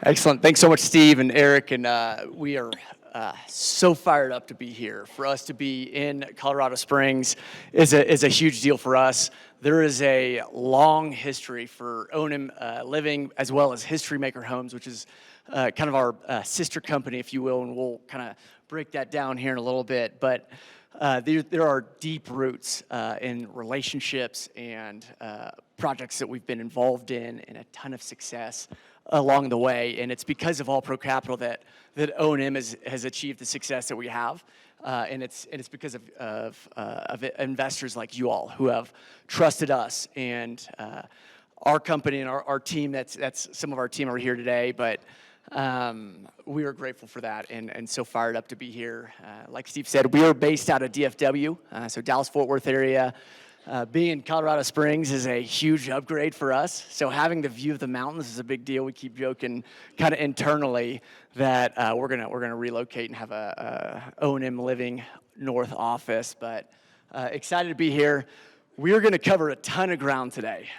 Excellent. Thanks so much, Steve and Eric. And we are so fired up to be here. For us to be in Colorado Springs is a huge deal for us. There is a long history for ONM Living as well as HistoryMaker Homes, which is kind of our sister company, if you will, and we'll kind of break that down here in a little bit. But there are deep roots in relationships and projects that we've been involved in, and a ton of success along the way. And it's because of All Pro Capital that O&M has achieved the success that we have. And it's because of investors like you all who have trusted us and our company and our team. That's some of our team are here today, but we are grateful for that and so fired up to be here. Like Steve said, we are based out of DFW, so Dallas-Fort Worth area. Being in Colorado Springs is a huge upgrade for us. So having the view of the mountains is a big deal. We keep joking kind of internally that we're gonna relocate and have a O&M Living North office. But excited to be here. We are gonna cover a ton of ground today.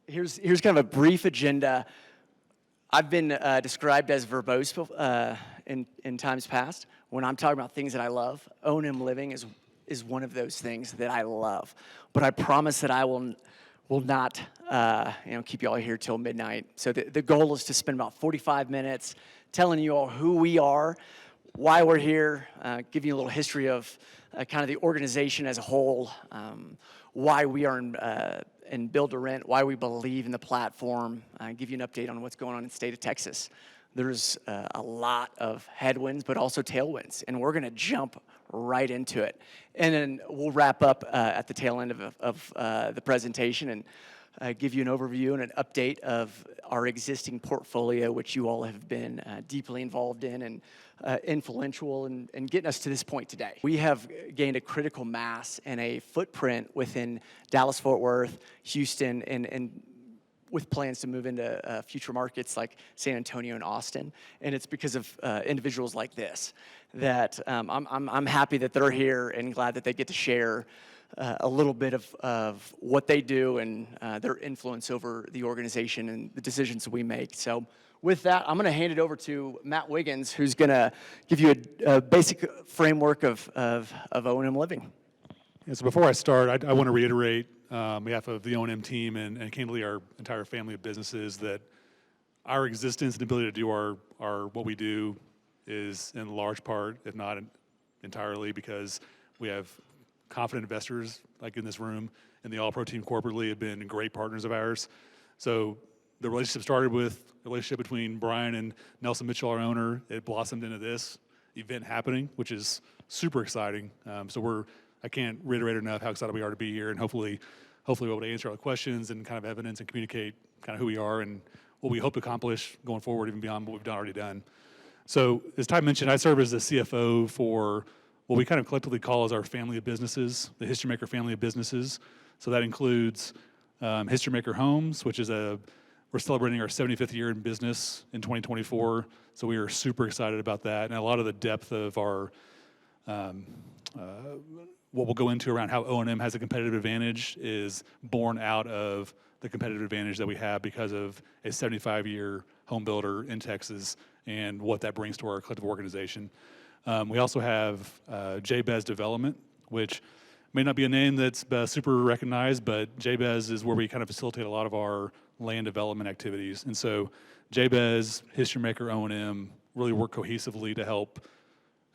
Here's kind of a brief agenda. I've been described as verbose in times past. When I'm talking about things that I love, O&M Living is one of those things that I love. But I promise that I will not keep you all here till midnight. So the goal is to spend about 45 minutes telling you all who we are, why we're here, give you a little history of kind of the organization as a whole, why we are in Build to Rent, why we believe in the platform, give you an update on what's going on in the state of Texas. There's a lot of headwinds, but also tailwinds, and we're going to jump right into it. And then we'll wrap up at the tail end of the presentation and give you an overview and an update of our existing portfolio, which you all have been deeply involved in and influential in getting us to this point today. We have gained a critical mass and a footprint within Dallas-Fort Worth, Houston, and with plans to move into future markets like San Antonio and Austin. And it's because of individuals like this that I'm happy that they're here and glad that they get to share a little bit of what they do and their influence over the organization and the decisions that we make. So with that, I'm gonna hand it over to Matt Wiggins, who's gonna give you a basic framework of O&M Living. Yeah, so before I start, I want to reiterate on behalf of the O&M team and candidly our entire family of businesses that our existence and ability to do our what we do is in large part, if not entirely, because we have confident investors like in this room, and the All Pro team corporately have been great partners of ours. So the relationship started with a relationship between Brian and Nelson Mitchell, our owner. It blossomed into this event happening, which is super exciting. I can't reiterate enough how excited we are to be here, and hopefully we're able to answer all the questions and kind of evidence and communicate kind of who we are and what we hope to accomplish going forward, even beyond what we've already done. So as Ty mentioned, I serve as the CFO for what we kind of collectively call as our family of businesses, the HistoryMaker family of businesses. So that includes HistoryMaker Homes, which is we're celebrating our 75th year in business in 2024. So we are super excited about that. And a lot of the depth of our what we'll go into around how O&M has a competitive advantage is born out of the competitive advantage that we have because of a 75-year home builder in Texas and what that brings to our collective organization. We also have JBEZ Development, which may not be a name that's super recognized, but JBEZ is where we kind of facilitate a lot of our land development activities. And so JBEZ, HistoryMaker, O&M really work cohesively to help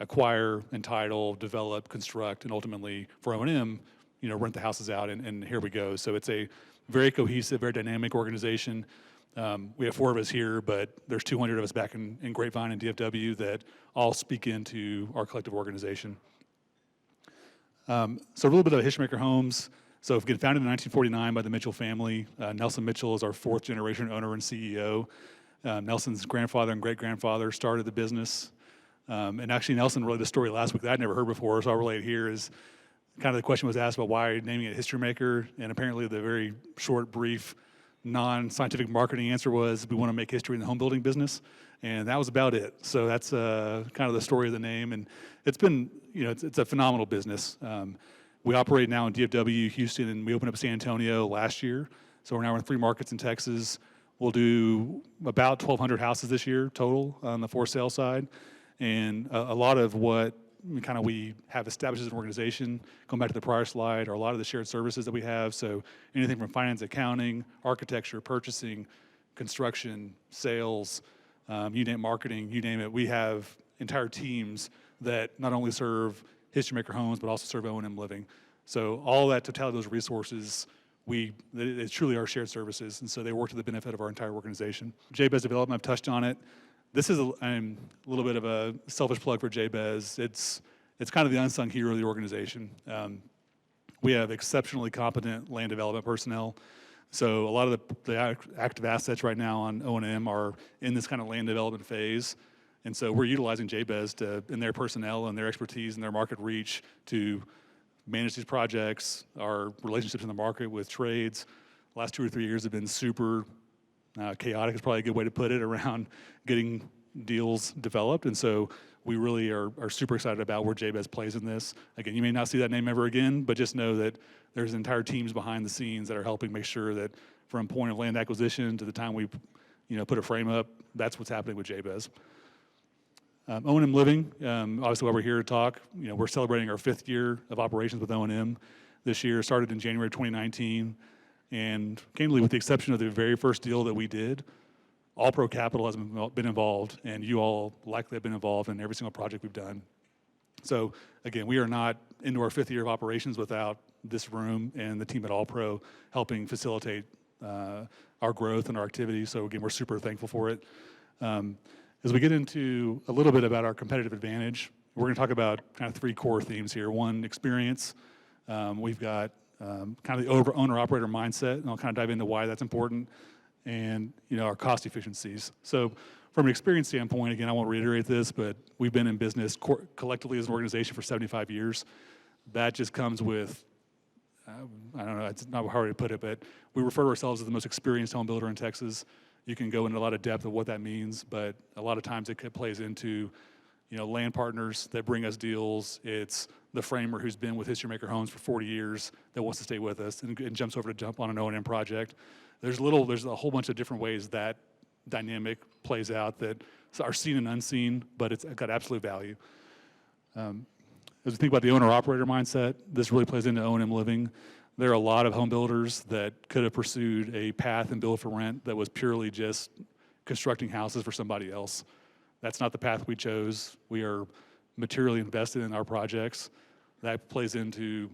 acquire, entitle, develop, construct, and ultimately for O&M, rent the houses out, and here we go. So it's a very cohesive, very dynamic organization. We have 4 of us here, but there's 200 of us back in Grapevine and DFW that all speak into our collective organization. So a little bit of HistoryMaker Homes. So it was founded in 1949 by the Mitchell family. Nelson Mitchell is our 4th generation owner and CEO. Nelson's grandfather and great-grandfather started the business. And actually, Nelson related the story last week that I'd never heard before, so I'll relate it here. Is kind of the question was asked about why naming it HistoryMaker, and apparently the very short, brief, non-scientific marketing answer was we want to make history in the home building business, and that was about it. So that's kind of the story of the name, and it's been, it's a phenomenal business. We operate now in DFW, Houston, and we opened up San Antonio last year. So we're now in 3 markets in Texas. We'll do about 1,200 houses this year total on the for sale side. And a lot of what we have established as an organization, going back to the prior slide, are a lot of the shared services that we have. So anything from finance, accounting, architecture, purchasing, construction, sales, you name it, marketing, you name it. We have entire teams that not only serve HistoryMaker Homes, but also serve ONM Living. So all that totality of those resources, it's truly our shared services, and so they work to the benefit of our entire organization. JBEZ development, I've touched on it. This is a little bit of a selfish plug for JBEZ. It's kind of the unsung hero of the organization. We have exceptionally competent land development personnel. So a lot of the active assets right now on O&M are in this kind of land development phase. And so we're utilizing JBEZ in their personnel and their expertise and their market reach to manage these projects. Our relationships in the market with trades, the last 2 or 3 years have been super chaotic is probably a good way to put it, around getting deals developed. And so we really are super excited about where JBEZ plays in this. Again, you may not see that name ever again, but just know that there's entire teams behind the scenes that are helping make sure that from point of land acquisition to the time we put a frame up, that's what's happening with JBEZ. ONM Living, obviously why we're here to talk, we're celebrating our 5th year of operations with ONM this year. Started in January 2019, and candidly, with the exception of the very first deal that we did, All Pro Capital has been involved, and you all likely have been involved in every single project we've done. So again, we are not into our 5th year of operations without this room and the team at All Pro helping facilitate our growth and our activity. So again, we're super thankful for it. As we get into a little bit about our competitive advantage, we're going to talk about kind of 3 core themes here. One, experience. We've got kind of the owner-operator mindset, and I'll kind of dive into why that's important, and our cost efficiencies. So from an experience standpoint, again, I won't reiterate this, but we've been in business collectively as an organization for 75 years. That just comes with, I don't know, it's not hard to put it, but we refer to ourselves as the most experienced home builder in Texas. You can go into a lot of depth of what that means, but a lot of times it plays into, land partners that bring us deals. It's the framer who's been with HistoryMaker Homes for 40 years that wants to stay with us and jumps over to jump on an O&M project. There's a whole bunch of different ways that dynamic plays out that are seen and unseen, but it's got absolute value. As we think about the owner-operator mindset, this really plays into O&M Living. There are a lot of home builders that could have pursued a path and build for rent that was purely just constructing houses for somebody else. That's not the path we chose. We are materially invested in our projects. That plays into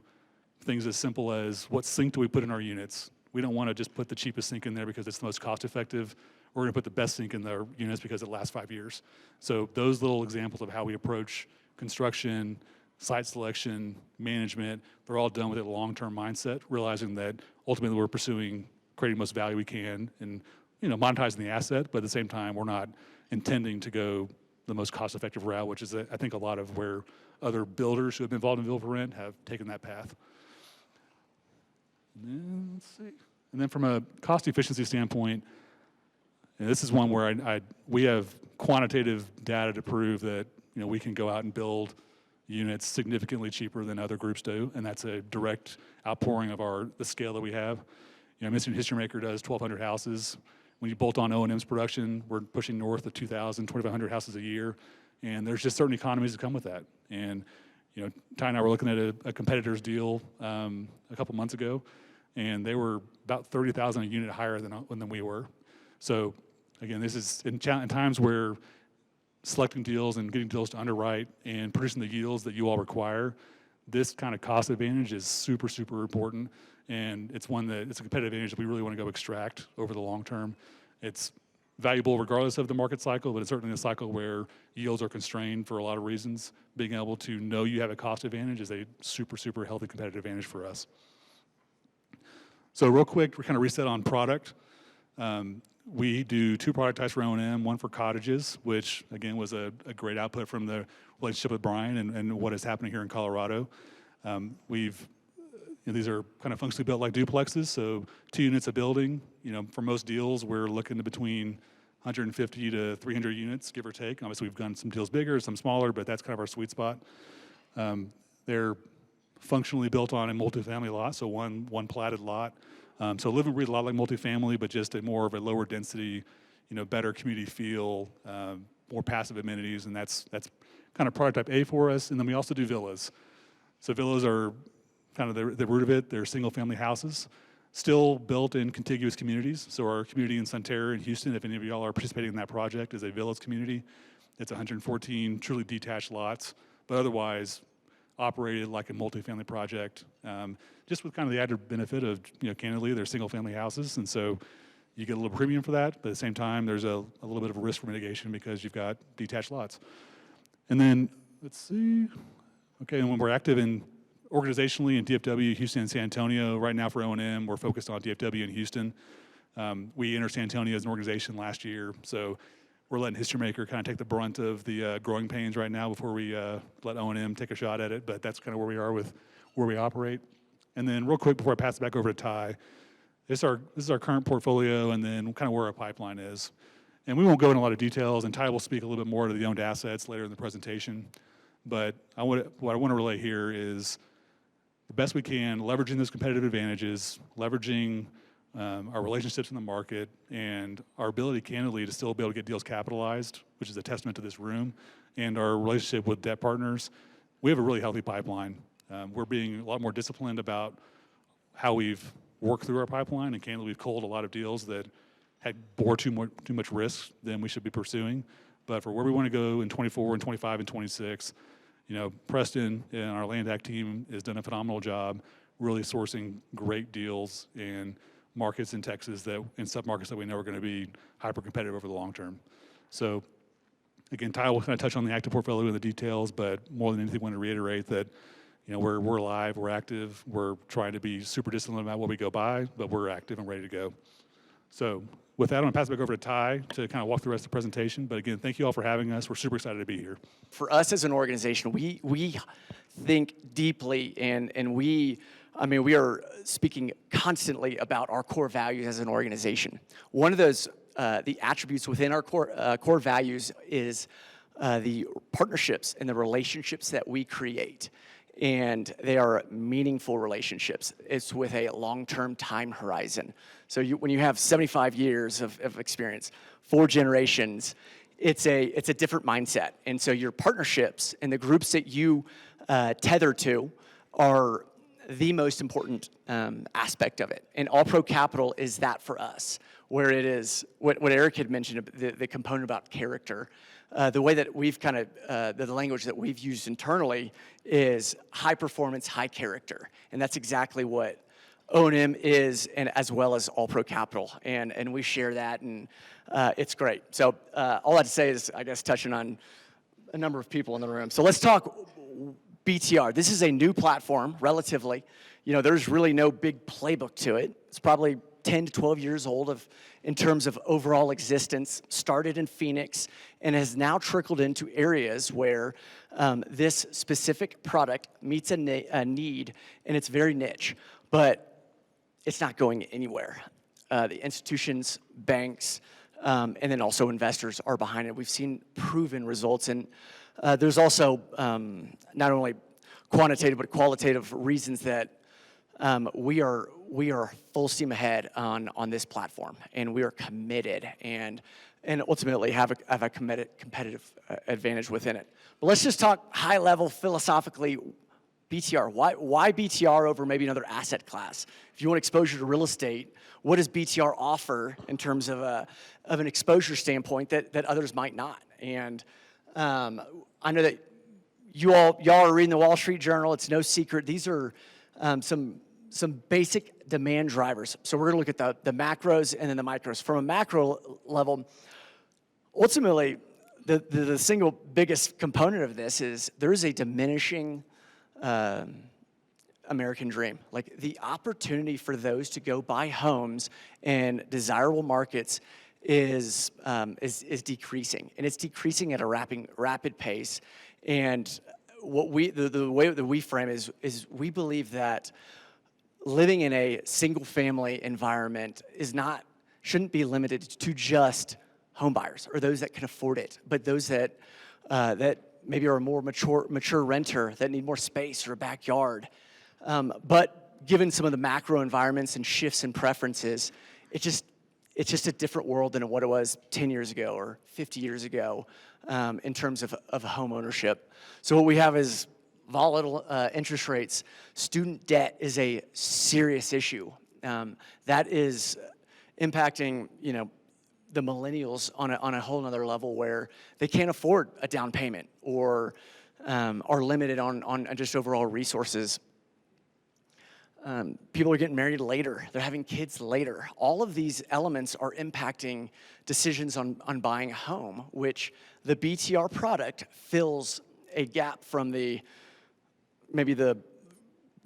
things as simple as what sink do we put in our units. We don't want to just put the cheapest sink in there because it's the most cost effective. We're going to put the best sink in their units because it lasts 5 years. So those little examples of how we approach construction, site selection, management, they're all done with a long-term mindset, realizing that ultimately we're pursuing creating the most value we can and monetizing the asset, but at the same time we're not intending to go the most cost-effective route, which is I think a lot of where other builders who have been involved in build for rent have taken that path. And then, let's see. And then from a cost efficiency standpoint, and this is one where we have quantitative data to prove that we can go out and build units significantly cheaper than other groups do, and that's a direct outpouring of the scale that we have. I mentioned HistoryMaker does 1,200 houses. When you bolt on O&M's production, we're pushing north of 2,000, 2,500 houses a year, and there's just certain economies that come with that. And Ty and I were looking at a competitor's deal a couple months ago, and they were about 30,000 a unit higher than we were. So again, this is in times where selecting deals and getting deals to underwrite and producing the yields that you all require, this kind of cost advantage is super, super important. And it's a competitive advantage that we really want to go extract over the long term. It's valuable regardless of the market cycle, but it's certainly a cycle where yields are constrained for a lot of reasons. Being able to know you have a cost advantage is a super, super healthy competitive advantage for us. So real quick, we're kind of reset on product. We do 2 product types for O&M, one for cottages, which again was a great output from the relationship with Brian and what is happening here in Colorado. These are kind of functionally built like duplexes, so 2 units a building. For most deals, we're looking to between 150 to 300 units, give or take. Obviously, we've done some deals bigger, some smaller, but that's kind of our sweet spot. They're functionally built on a multifamily lot, so one platted lot. So live and breathe a lot like multifamily, but just a more of a lower density, better community feel, more passive amenities, and that's kind of prototype A for us. And then we also do villas. So villas are kind of the root of it. They're single family houses, still built in contiguous communities. So our community in Sunterra in Houston, if any of y'all are participating in that project, is a villas community. It's 114 truly detached lots, but otherwise operated like a multifamily project, just with kind of the added benefit of, candidly, they're single family houses. And so you get a little premium for that, but at the same time, there's a little bit of a risk for mitigation because you've got detached lots. And then, let's see. Okay, and when we're active organizationally in DFW, Houston, and San Antonio, right now for O&M, we're focused on DFW and Houston. We entered San Antonio as an organization last year, so we're letting HistoryMaker kind of take the brunt of the growing pains right now before we let O&M take a shot at it, but that's kind of where we are with where we operate. And then real quick before I pass it back over to Ty, this is our current portfolio and then kind of where our pipeline is. And we won't go into a lot of details, and Ty will speak a little bit more to the owned assets later in the presentation. But what I want to relay here is the best we can, leveraging those competitive advantages, leveraging our relationships in the market, and our ability, candidly, to still be able to get deals capitalized, which is a testament to this room, and our relationship with debt partners. We have a really healthy pipeline. We're being a lot more disciplined about how we've worked through our pipeline, and candidly, we've culled a lot of deals that bore too much risk than we should be pursuing. But for where we want to go in 24 and 25 and 26, Preston and our land act team has done a phenomenal job really sourcing great deals in markets in Texas in submarkets that we know are going to be hyper competitive over the long term. So again, Ty will kind of touch on the active portfolio and the details, but more than anything, I want to reiterate that we're alive, we're active, we're trying to be super disciplined about what we go by, but we're active and ready to go. So with that, I'm going to pass it back over to Ty to kind of walk through the rest of the presentation. But again, thank you all for having us. We're super excited to be here. For us as an organization, we think deeply, and we are speaking constantly about our core values as an organization. One of those, the attributes within our core values is the partnerships and the relationships that we create. And they are meaningful relationships. It's with a long-term time horizon. So when you have 75 years of experience, 4 generations, it's a different mindset. And so your partnerships and the groups that you tether to are the most important aspect of it. And All Pro Capital is that for us, where it is what Eric had mentioned, the component about character. The way that we've kind of, the language that we've used internally is high performance, high character. And that's exactly what O&M is, and as well as All Pro Capital. And we share that, and it's great. So all I have to say is, I guess, touching on a number of people in the room. So let's talk BTR. This is a new platform, relatively. There's really no big playbook to it. It's probably 10 to 12 years old in terms of overall existence, started in Phoenix, and has now trickled into areas where this specific product meets a need, and it's very niche, but it's not going anywhere. The institutions, banks, and then also investors are behind it. We've seen proven results, and there's also not only quantitative but qualitative reasons that we are full steam ahead on this platform, and we are committed and ultimately have a competitive advantage within it. But let's just talk high level philosophically. BTR. Why BTR over maybe another asset class? If you want exposure to real estate, what does BTR offer in terms of an exposure standpoint that others might not? And I know that y'all are reading the Wall Street Journal. It's no secret. These are some basic demand drivers. So we're going to look at the macros and then the micros. From a macro level, ultimately, the single biggest component of this is there is a diminishing American dream. Like, the opportunity for those to go buy homes in desirable markets is decreasing, and it's decreasing at a rapid pace. And what the way that we frame is we believe that living in a single family environment shouldn't be limited to just home buyers or those that can afford it, but those that maybe are a more mature renter that need more space or a backyard. But given some of the macro environments and shifts in preferences, it's just a different world than what it was 10 years ago or 50 years ago in terms of home ownership. So what we have is volatile interest rates. Student debt is a serious issue. That is impacting, the millennials on a whole nother level where they can't afford a down payment or are limited on just overall resources. People are getting married later. They're having kids later. All of these elements are impacting decisions on buying a home, which the BTR product fills a gap from maybe the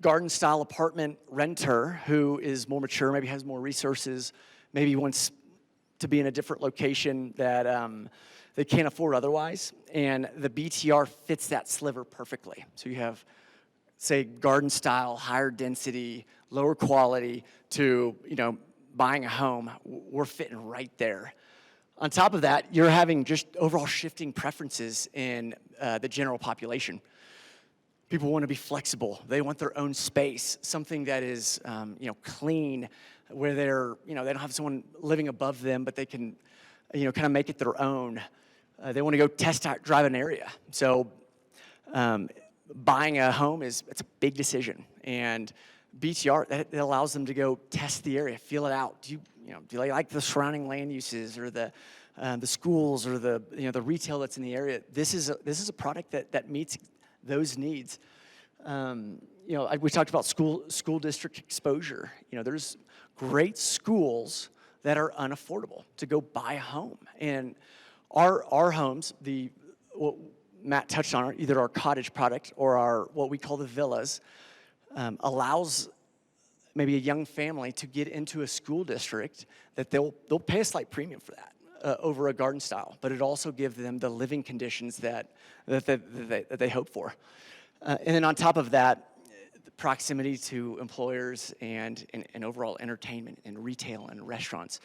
garden-style apartment renter who is more mature, maybe has more resources, maybe wants to be in a different location that they can't afford otherwise. And the BTR fits that sliver perfectly. So you have, say, garden style, higher density, lower quality to, buying a home. We're fitting right there. On top of that, you're having just overall shifting preferences in the general population. People want to be flexible. They want their own space, something that is, clean, where they don't have someone living above them, but they can, kind of make it their own. They want to go test drive an area. So buying a home it's a big decision, and BTR that allows them to go test the area, feel it out. Do you like the surrounding land uses or the schools or the retail that's in the area? This is a product that meets those needs. We talked about school district exposure. There's great schools that are unaffordable to go buy a home, and our homes, what Matt touched on, either our cottage product or our what we call the villas, allows maybe a young family to get into a school district that they'll pay a slight premium for that over a garden style, but it also gives them the living conditions that they hope for. And then on top of that, the proximity to employers and overall entertainment and retail and restaurants.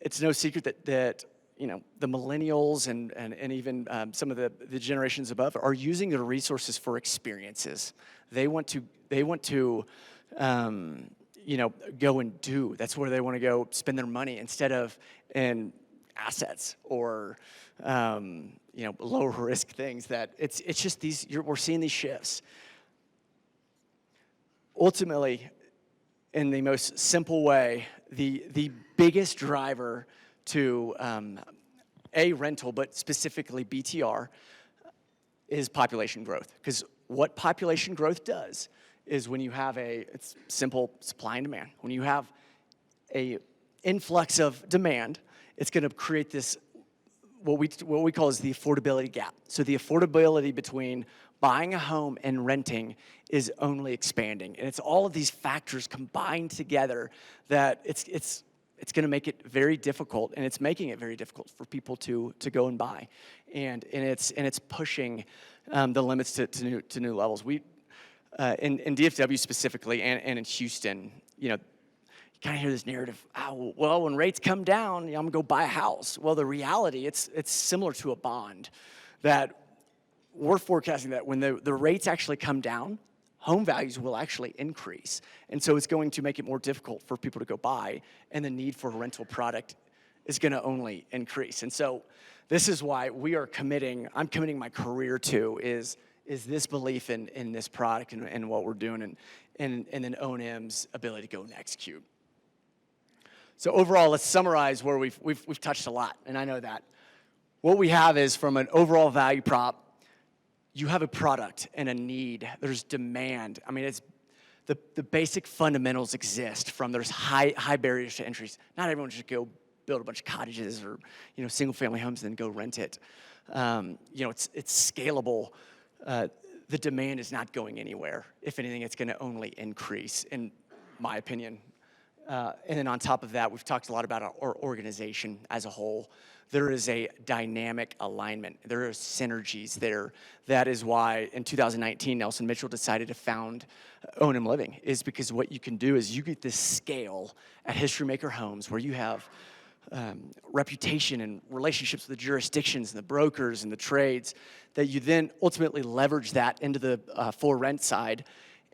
It's no secret that the millennials and even some of the generations above are using their resources for experiences. They want to go and do. That's where they want to go spend their money instead of in assets or lower risk things. That it's just we're seeing these shifts. Ultimately, in the most simple way, the biggest driver to a rental, but specifically BTR, is population growth. Because what population growth does is when you have it's simple supply and demand. When you have a influx of demand, it's going to create this what we call is the affordability gap. So the affordability between buying a home and renting is only expanding, and it's all of these factors combined together that it's going to make it very difficult, and it's making it very difficult for people to go and buy, and it's pushing the limits to new levels. We in DFW specifically, and in Houston, you kind of hear this narrative. Oh, well, when rates come down, I'm gonna go buy a house. Well, the reality, it's similar to a bond, that we're forecasting that when the rates actually come down, home values will actually increase. And so it's going to make it more difficult for people to go buy, and the need for a rental product is gonna only increase. And so this is why I'm committing my career to is this belief in this product and what we're doing and then O&M's ability to go and execute. So overall, let's summarize where we've touched a lot, and I know that. What we have is, from an overall value prop, you have a product and a need. There's demand. I mean, it's the basic fundamentals exist. There's high barriers to entry. Not everyone should go build a bunch of cottages or single family homes and then go rent it. It's scalable. The demand is not going anywhere. If anything, it's going to only increase, in my opinion. And then on top of that, we've talked a lot about our organization as a whole. There is a dynamic alignment. There are synergies there. That is why in 2019, Nelson Mitchell decided to found ONM Living, is because what you can do is you get this scale at HistoryMaker Homes where you have reputation and relationships with the jurisdictions and the brokers and the trades, that you then ultimately leverage that into the for rent side,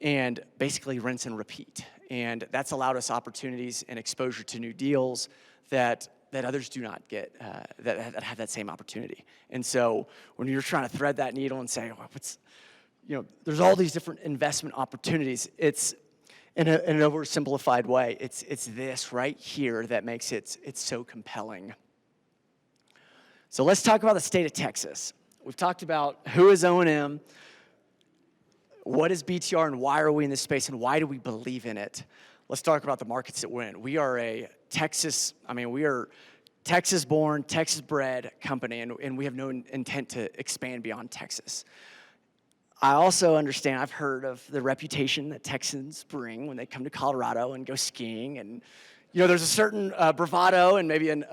and basically rinse and repeat. And that's allowed us opportunities and exposure to new deals that others do not get, that have that same opportunity. And so when you're trying to thread that needle and say, well, there's all these different investment opportunities, it's in an oversimplified way, it's this right here that makes it's so compelling. So let's talk about the state of Texas. We've talked about who is O&M, what is BTR, and why are we in this space, and why do we believe in it? Let's talk about the markets that we're in. We are we are Texas-born, Texas-bred company, and we have no intent to expand beyond Texas. I also understand, I've heard of the reputation that Texans bring when they come to Colorado and go skiing, and there's a certain bravado and maybe an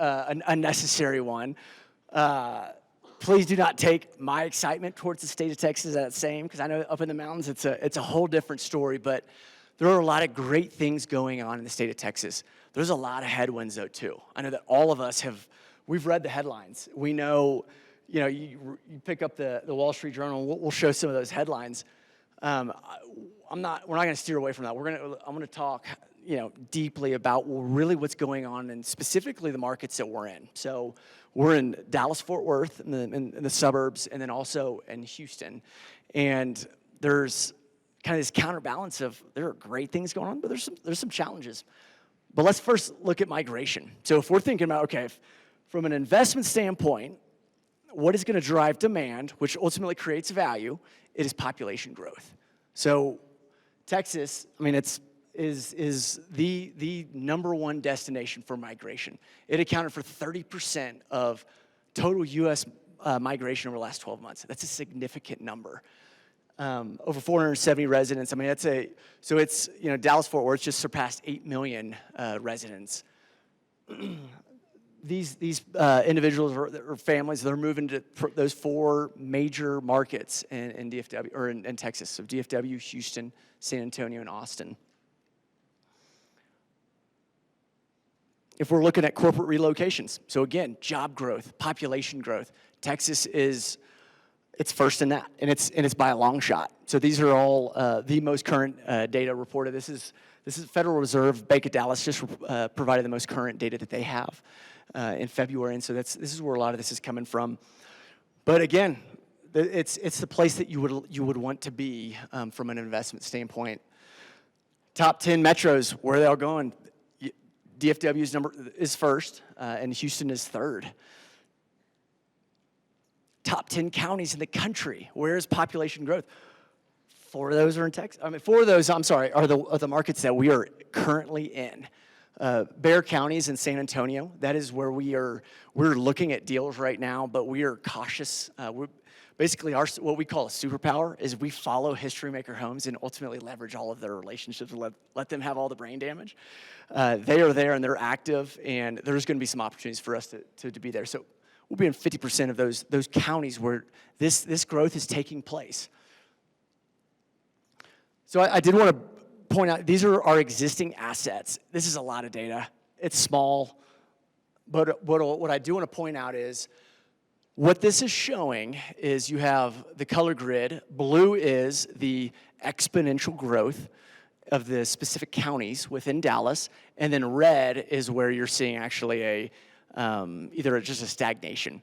unnecessary one. Please do not take my excitement towards the state of Texas as that same, because I know up in the mountains it's a whole different story, but there are a lot of great things going on in the state of Texas. There's a lot of headwinds though too. I know that all of us we've read the headlines. We know, you pick up the Wall Street Journal, we'll show some of those headlines. We're not going to steer away from that. I'm going to talk, deeply about really what's going on and specifically the markets that we're in. So we're in Dallas-Fort Worth in the suburbs, and then also in Houston. And there's kind of this counterbalance of there are great things going on, but there's some challenges. But let's first look at migration. So if we're thinking about, from an investment standpoint, what is going to drive demand, which ultimately creates value, it is population growth. So Texas, is the number one destination for migration. It accounted for 30% of total U.S. Migration over the last 12 months. That's a significant number. Over 470 residents. It's Dallas-Fort Worth just surpassed 8 million residents. These individuals or families, they're moving to those four major markets in DFW or in Texas. So DFW, Houston, San Antonio, and Austin. If we're looking at corporate relocations, so again, job growth, population growth, Texas it's first in that, and it's by a long shot. So these are all the most current data reported. This is Federal Reserve. Bank of Dallas just provided the most current data that they have in February, and so this is where a lot of this is coming from. But again, it's the place that you would want to be from an investment standpoint. Top 10 metros, where are they all going? DFW's number is first, and Houston is third. Top 10 counties in the country. Where is population growth? 4 of those are in Texas. 4 of those, are the markets that we are currently in. Bexar County is in San Antonio. That is where we're looking at deals right now, but we are cautious. Basically, what we call a superpower is we follow HistoryMaker Homes and ultimately leverage all of their relationships and let them have all the brain damage. They are there and they're active, and there's going to be some opportunities for us to be there. So we'll be in 50% of those counties where this growth is taking place. So I did want to point out, these are our existing assets. This is a lot of data. It's small, but what I do want to point out is what this is showing is you have the color grid. Blue is the exponential growth of the specific counties within Dallas, and then red is where you're seeing actually either just a stagnation.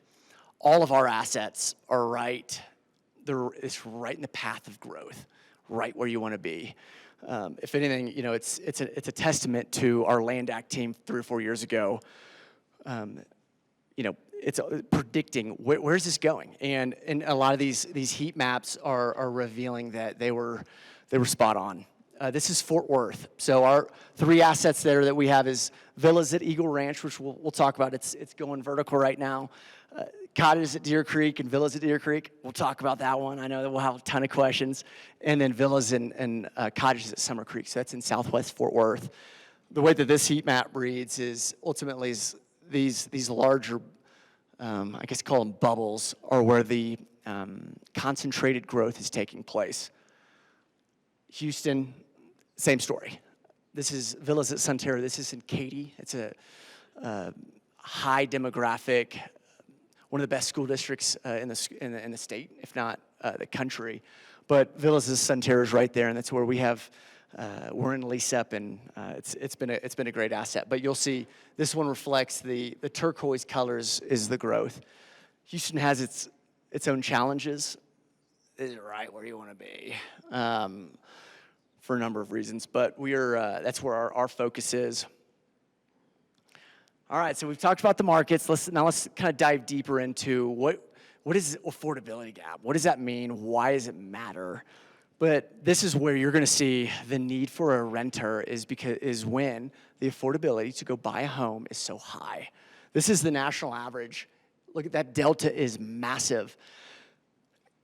All of our assets are it's right in the path of growth, right where you want to be. If anything, it's a testament to our Land Act team 3 or 4 years ago. It's predicting where's this going, and a lot of these heat maps are revealing that they were spot on. This is Fort Worth. So our 3 assets there that we have is villas at Eagle Ranch, which we'll talk about. It's going vertical right now. Cottages at Deer Creek and villas at Deer Creek. We'll talk about that one. I know that we'll have a ton of questions. And then villas and cottages at Summer Creek. So that's in Southwest Fort Worth. The way that this heat map reads is ultimately these larger, I guess call them bubbles, are where the concentrated growth is taking place. Houston, same story. This is villas at Sunterra. This is in Katy. It's a high demographic, one of the best school districts in the state, if not the country. But Villas de Santerre is right there, and that's where we have, we're in lease up, and it's been a great asset. But you'll see this one reflects the turquoise colors is the growth. Houston has its own challenges. Is it right where you want to be? For a number of reasons, but that's where our focus is. All right, so we've talked about the markets. Let's kind of dive deeper into what is affordability gap? What does that mean? Why does it matter? But this is where you're going to see the need for a renter is when the affordability to go buy a home is so high. This is the national average. Look at that delta is massive.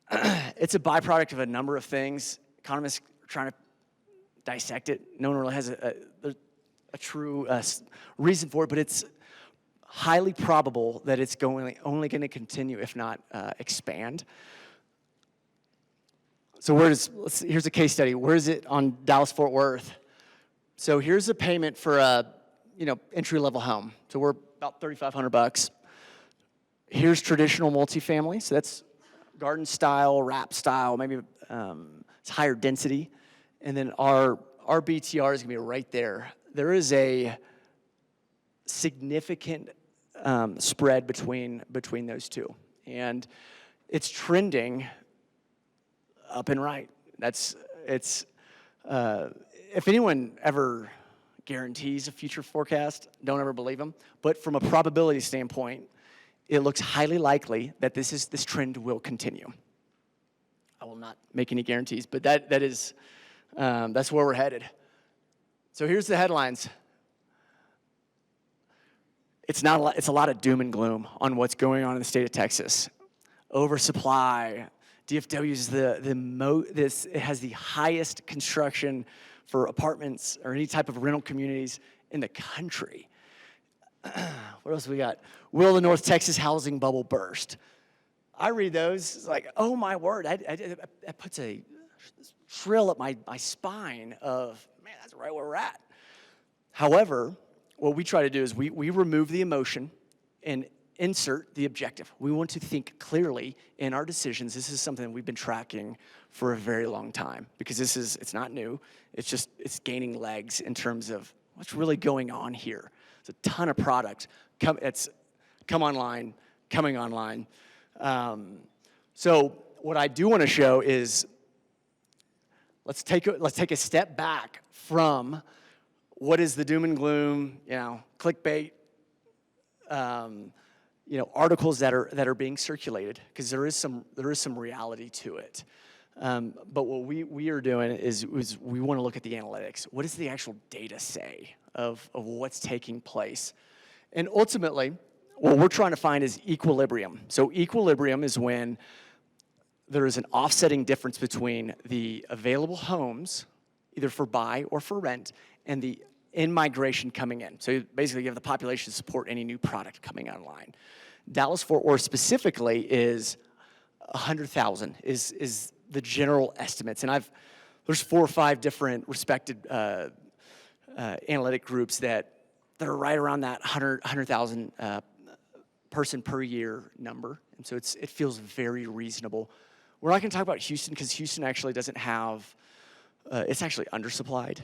It's a byproduct of a number of things. Economists are trying to dissect it. No one really has a true reason for it, but it's highly probable that it's only going to continue, if not expand. So here's a case study. Where is it on Dallas-Fort Worth? So here's a payment for a entry-level home. So we're about $3,500. Here's traditional multifamily. So that's garden style, wrap style, maybe it's higher density. And then our BTR is going to be right there. There is a significant spread between those two. And it's trending up and right. If anyone ever guarantees a future forecast, don't ever believe them. But from a probability standpoint, it looks highly likely that this trend will continue. I will not make any guarantees, but that's where we're headed. So here's the headlines. It's a lot of doom and gloom on what's going on in the state of Texas. Oversupply. DFW is it has the highest construction for apartments or any type of rental communities in the country. What else we got? Will the North Texas housing bubble burst? I read those, it's like, oh my word, that puts a thrill up my spine of, man, that's right where we're at. However, what we try to do is we remove the emotion and insert the objective. We want to think clearly in our decisions. This is something that we've been tracking for a very long time because it's not new. It's gaining legs in terms of what's really going on here. There's a ton of product coming online. So what I do want to show is let's take a step back from what is the doom and gloom, clickbait, articles that are being circulated, because there is some reality to it. But what we are doing is we want to look at the analytics. What does the actual data say of what's taking place? And ultimately, what we're trying to find is equilibrium. So equilibrium is when there is an offsetting difference between the available homes, either for buy or for rent, and the in-migration coming in. So basically, you have the population to support any new product coming online. Dallas-Fort Worth specifically is 100,000 is the general estimates. And there's 4 or 5 different respected analytic groups that are right around that 100,000 person per year number. And so it feels very reasonable. We're not going to talk about Houston because Houston actually doesn't have, it's actually undersupplied,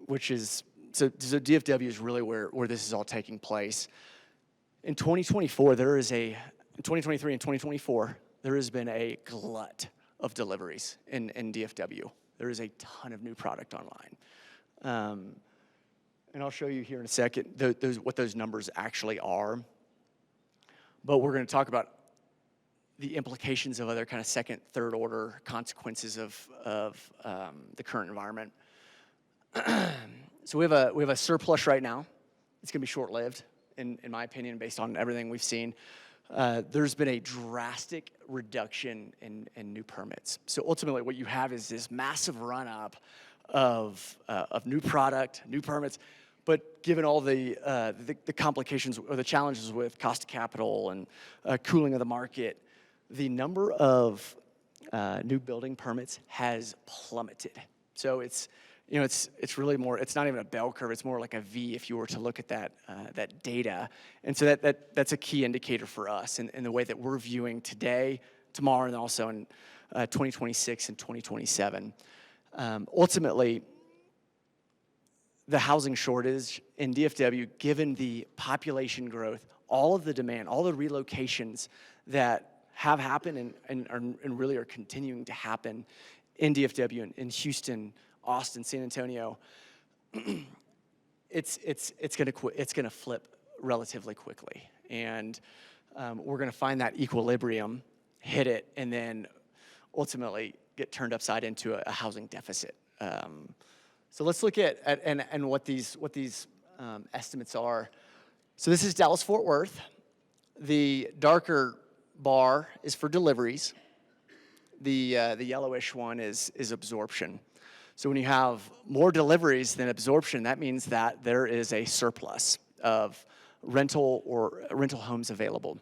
which is, so DFW is really where this is all taking place. In 2024, in 2023 and 2024, there has been a glut of deliveries in DFW. There is a ton of new product online. And I'll show you here in a second what those numbers actually are. But we're going to talk about the implications of other kind of second, third order consequences of the current environment. So we have a surplus right now. It's going to be short-lived, in my opinion, based on everything we've seen. There's been a drastic reduction in new permits. So ultimately, what you have is this massive run-up of new product, new permits. But given all the complications or the challenges with cost of capital and cooling of the market, the number of new building permits has plummeted. So it's really more. It's not even a bell curve. It's more like a V if you were to look at that data. And so that's a key indicator for us in the way that we're viewing today tomorrow and also in 2026 and 2027. Ultimately, the housing shortage in DFW, given the population growth, all of the demand, all the relocations that have happened and really are continuing to happen in DFW and in Houston, Austin, San Antonio, it's gonna flip relatively quickly, and we're gonna find that equilibrium, hit it, and then ultimately get turned upside into a housing deficit. So let's look at what these estimates are. So this is Dallas-Fort Worth. The darker bar is for deliveries. The yellowish one is absorption. So when you have more deliveries than absorption, that means that there is a surplus of rental homes available.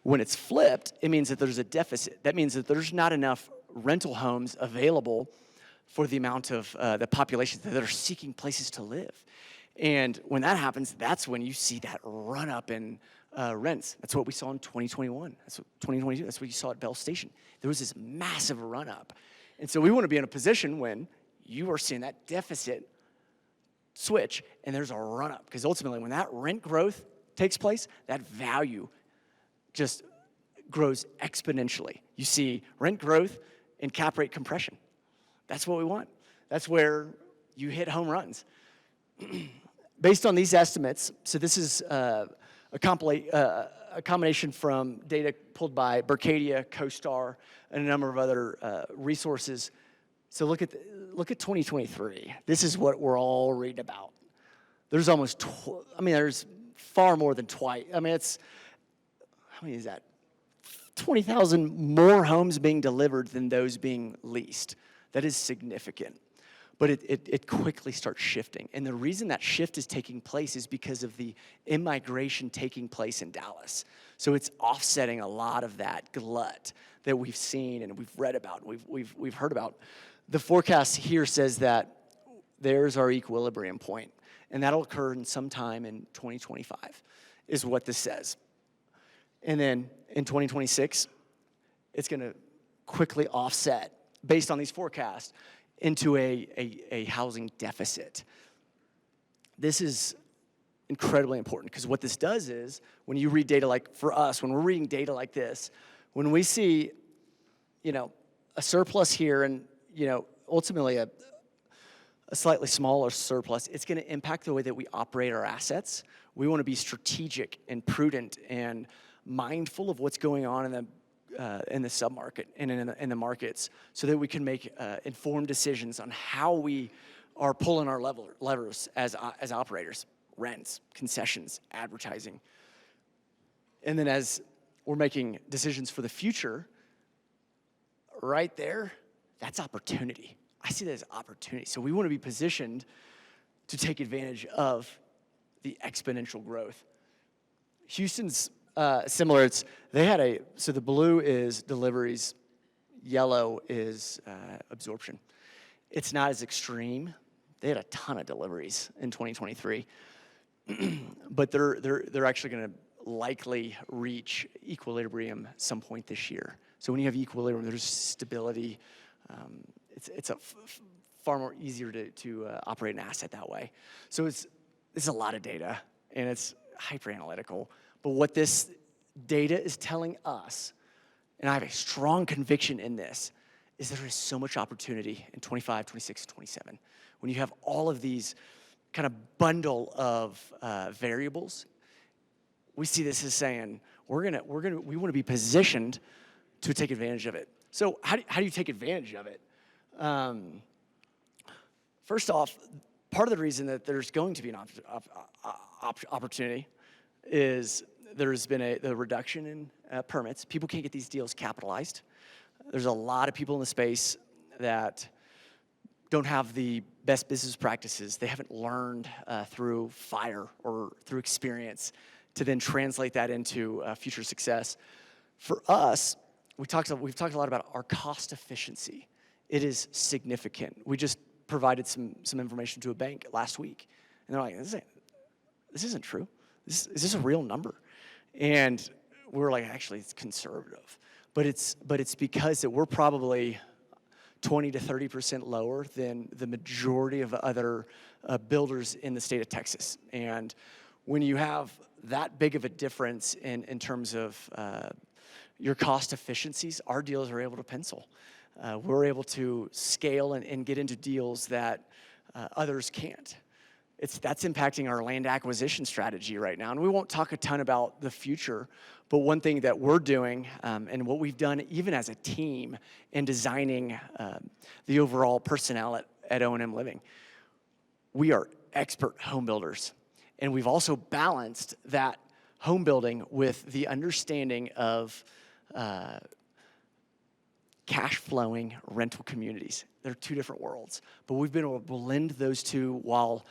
When it's flipped, it means that there's a deficit. That means that there's not enough rental homes available for the amount of the population that are seeking places to live. And when that happens, that's when you see that run up in rents. That's what we saw in 2021. That's what 2022. That's what you saw at Bell Station. There was this massive run up. And so we want to be in a position when you are seeing that deficit switch and there's a run up. Because ultimately, when that rent growth takes place, that value just grows exponentially. You see rent growth and cap rate compression. That's what we want. That's where you hit home runs. Based on these estimates, so this is a combination from data pulled by Berkadia, CoStar, and a number of other resources. So look at 2023. This is what we're all reading about. There's there's far more than twice. How many is that? 20,000 more homes being delivered than those being leased. That is significant. But it quickly starts shifting. And the reason that shift is taking place is because of the immigration taking place in Dallas. So it's offsetting a lot of that glut that we've seen and we've read about, and we've heard about. The forecast here says that there's our equilibrium point, and that'll occur in sometime in 2025, is what this says. And then in 2026, it's going to quickly offset, based on these forecasts, into a housing deficit. This is incredibly important because what this does is when you read data like, for us, when we're reading data like this, when we see, a surplus here and, ultimately a slightly smaller surplus, it's going to impact the way that we operate our assets. We want to be strategic and prudent and mindful of what's going on in the submarket and in the markets, so that we can make informed decisions on how we are pulling our levers as operators: rents, concessions, advertising. And then as we're making decisions for the future, right there, that's opportunity. I see that as opportunity. So we want to be positioned to take advantage of the exponential growth. Houston's similar. So the blue is deliveries, yellow is absorption. It's not as extreme. They had a ton of deliveries in 2023, but they're actually going to likely reach equilibrium some point this year. So when you have equilibrium, there's stability. It's far more easier to operate an asset that way. So it's a lot of data, and it's hyper analytical. But what this data is telling us, and I have a strong conviction in this, is there is so much opportunity in 25, 26, 27. When you have all of these kind of bundle of variables, we see this as saying we want to be positioned to take advantage of it. So how do you take advantage of it? First off, part of the reason that there's going to be an opportunity is there's been a reduction in permits. People can't get these deals capitalized. There's a lot of people in the space that don't have the best business practices. They haven't learned through fire or through experience to then translate that into future success. For us, we've talked a lot about our cost efficiency. It is significant. We just provided some information to a bank last week, and they're like, this isn't true. Is this a real number? And we're like, actually, it's conservative. But it's because that we're probably 20 to 30% lower than the majority of other builders in the state of Texas. And when you have that big of a difference in terms of your cost efficiencies, our deals are able to pencil. We're able to scale and get into deals that others can't. That's impacting our land acquisition strategy right now. And we won't talk a ton about the future, but one thing that we're doing and what we've done even as a team in designing the overall personnel at ONM Living, we are expert home builders. And we've also balanced that home building with the understanding of cash flowing rental communities. They're two different worlds, but we've been able to blend those two while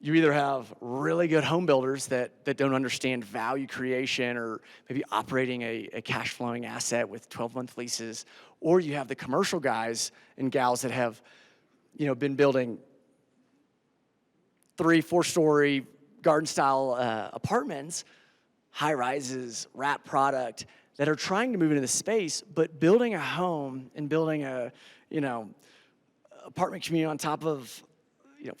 you either have really good home builders that don't understand value creation or maybe operating a cash flowing asset with 12-month leases, or you have the commercial guys and gals that have, been building 3-4 story garden style apartments, high rises, wrap product, that are trying to move into the space, but building a home and building a, apartment community on top of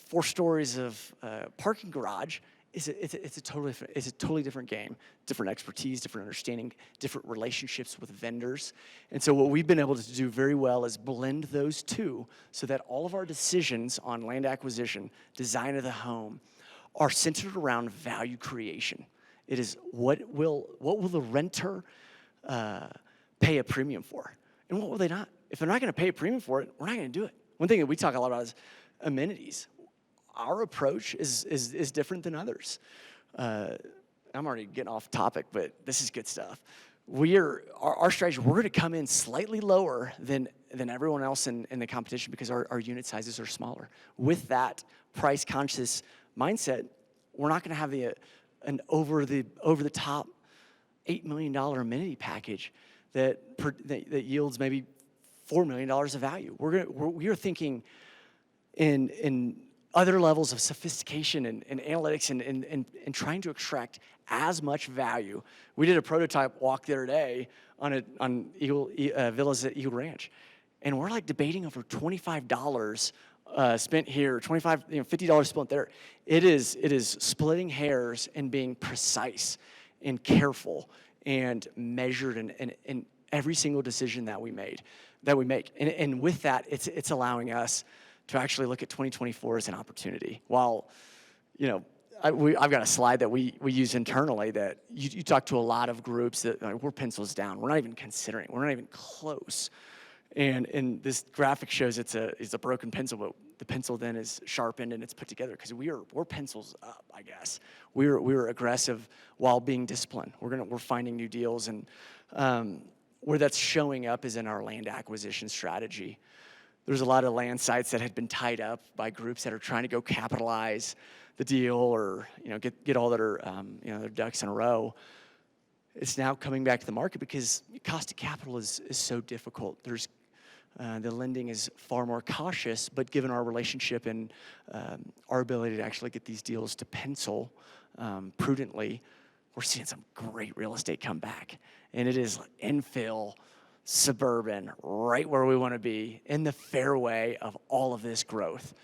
4 stories of parking garage it's a totally different game, different expertise, different understanding, different relationships with vendors. And so what we've been able to do very well is blend those two so that all of our decisions on land acquisition, design of the home, are centered around value creation. It is what will the renter pay a premium for, and what will they not? If they're not going to pay a premium for it, we're not going to do it. One thing that we talk a lot about is amenities. Our approach is different than others. I'm already getting off topic, but this is good stuff. Our strategy, we're going to come in slightly lower than everyone else in the competition because our unit sizes are smaller. With that price conscious mindset, we're not going to have an over the top $8 million amenity package that yields maybe $4 million of value. We are thinking in other levels of sophistication and analytics and trying to extract as much value. We did a prototype walk the other day on villas at Eagle Ranch, and we're like debating over $25 spent here, $50 spent there. It is splitting hairs and being precise and careful and measured in every single decision that we make. And with that, it's allowing us to actually look at 2024 as an opportunity. While, I've got a slide that we use internally that you talk to a lot of groups that we're pencils down. We're not even considering. We're not even close. And this graphic shows it's a broken pencil, but the pencil then is sharpened and it's put together because we're pencils up, I guess. We're aggressive while being disciplined. We're finding new deals, and where that's showing up is in our land acquisition strategy. There's a lot of land sites that had been tied up by groups that are trying to go capitalize the deal or get all their ducks in a row. It's now coming back to the market because cost of capital is so difficult. There's the lending is far more cautious, but given our relationship and our ability to actually get these deals to pencil prudently, we're seeing some great real estate come back. And it is infill, suburban, right where we want to be, in the fairway of all of this growth.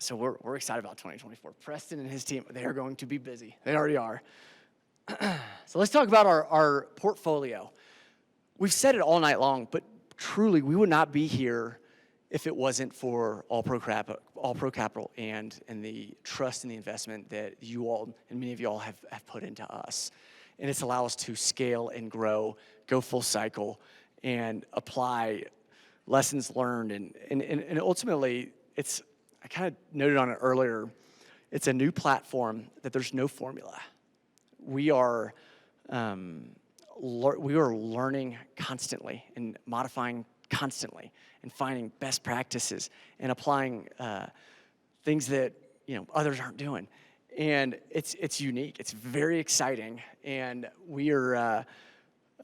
So we're excited about 2024. Preston and his team, they are going to be busy. They already are. So let's talk about our portfolio. We've said it all night long, but truly we would not be here if it wasn't for All Pro Capital and the trust and the investment that you all and many of you all have put into us. And it's allowed us to scale and grow, go full cycle, and apply lessons learned. And ultimately, I kind of noted on it earlier, it's a new platform that there's no formula. We are learning constantly and modifying constantly and finding best practices and applying things that others aren't doing. And it's unique. It's very exciting, and we're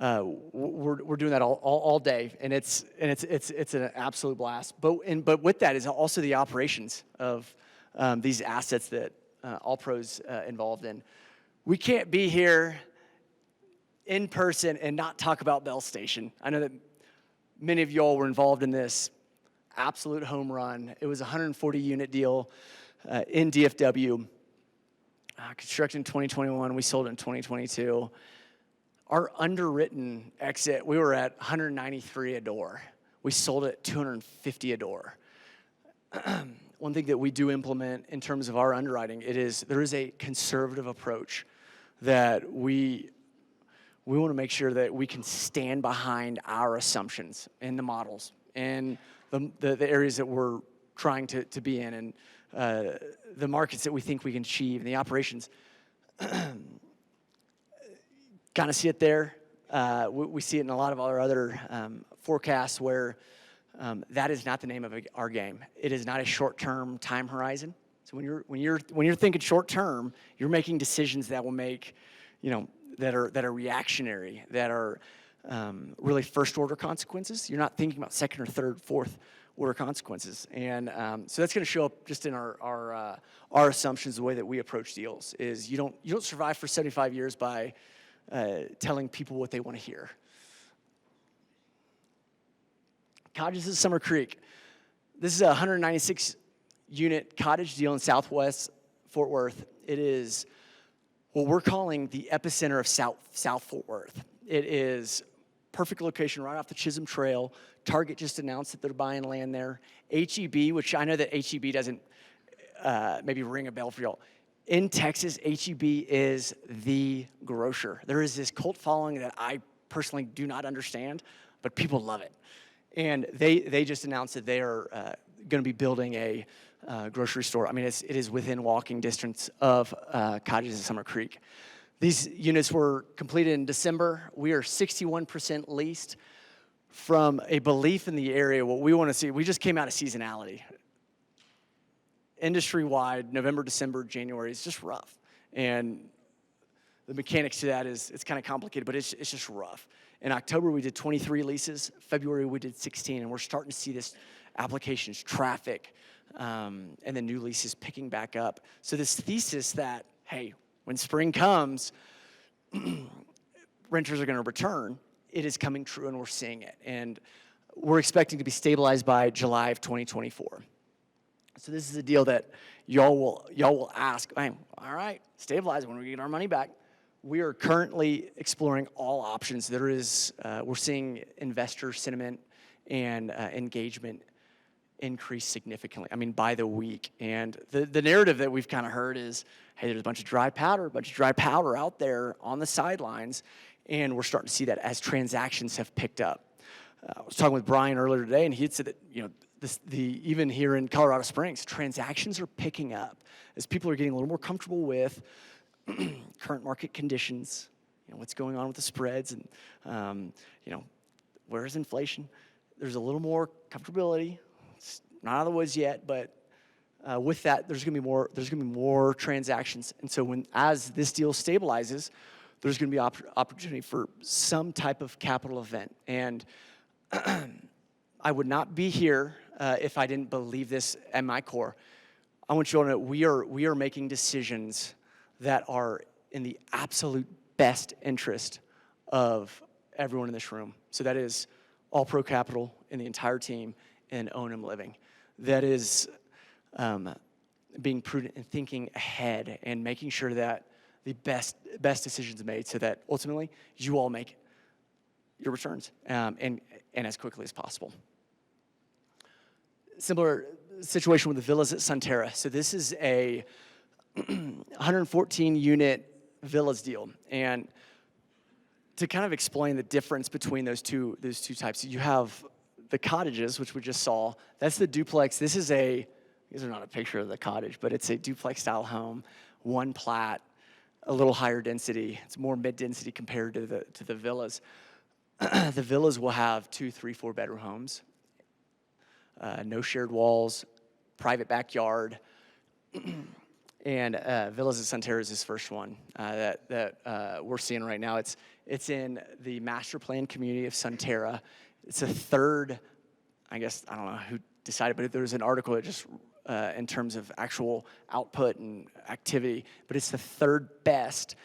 doing that all day, and it's an absolute blast. But with that is also the operations of these assets that All Pro's involved in. We can't be here in person and not talk about Bell Station. I know that many of y'all were involved in this absolute home run. It was a 140-unit deal in DFW, constructed in 2021. We sold it in 2022. Our underwritten exit, we were at 193 a door. We sold it 250 a door. One thing that we do implement in terms of our underwriting, there is a conservative approach that we want to make sure that we can stand behind our assumptions in the models and the areas that we're trying to be in, and the markets that we think we can achieve, and the operations. Kind of see it there. We see it in a lot of our other forecasts where that is not the name of our game. It is not a short-term time horizon. So when you're thinking short-term, you're making decisions that will make, that are reactionary, that are really first-order consequences. You're not thinking about second or third, fourth-order consequences, and so that's going to show up just in our assumptions. The way that we approach deals is you don't survive for 75 years by telling people what they want to hear. Cottages at Summer Creek. This is a 196-unit cottage deal in Southwest Fort Worth. It is what we're calling the epicenter of South Fort Worth. It is perfect location right off the Chisholm Trail. Target just announced that they're buying land there. HEB, which I know that HEB doesn't maybe ring a bell for y'all. In Texas, HEB is the grocer. There is this cult following that I personally do not understand, but people love it. And they just announced that they are going to be building a grocery store. I mean, it is within walking distance of Cottages at Summer Creek. These units were completed in December. We are 61% leased. From a belief in the area, what we want to see, we just came out of seasonality. Industry-wide, November, December, January is just rough. And the mechanics to that it's kind of complicated, but it's just rough. In October, we did 23 leases. February, we did 16, and we're starting to see this applications, traffic, and the new leases picking back up. So this thesis that, hey, when spring comes, renters are going to return, it is coming true, and we're seeing it. And we're expecting to be stabilized by July of 2024. So this is a deal that y'all will ask, hey, all right, stabilize, when we get our money back. We are currently exploring all options. We're seeing investor sentiment and engagement increase significantly. I mean, by the week. And the narrative that we've kind of heard is, hey, there's a bunch of dry powder out there on the sidelines, and we're starting to see that as transactions have picked up. I was talking with Brian earlier today, and he had said that even here in Colorado Springs, transactions are picking up as people are getting a little more comfortable with current market conditions, what's going on with the spreads, and where is inflation? There's a little more comfortability. It's not out of the woods yet, but with that, there's going to be more transactions. And so as this deal stabilizes, there's going to be opportunity for some type of capital event. And I would not be here if I didn't believe this at my core. I want you all to know we are making decisions that are in the absolute best interest of everyone in this room. So that is All Pro Capital and the entire team and ONM Living. That is being prudent and thinking ahead and making sure that the best decisions are made so that ultimately you all make your returns and as quickly as possible. Similar situation with the villas at Sunterra. So this is a 114-unit villas deal, and to kind of explain the difference between those two types, you have the cottages, which we just saw. That's the duplex. These are not a picture of the cottage, but it's a duplex-style home, one plat, a little higher density. It's more mid-density compared to the villas. The villas will have 2, 3, 4-bedroom homes, no shared walls, private backyard. And Villas at Sunterra is this first one that we're seeing right now. It's in the master plan community of Sunterra. It's a third, I guess, I don't know who decided, but there was an article that just in terms of actual output and activity, but it's the third best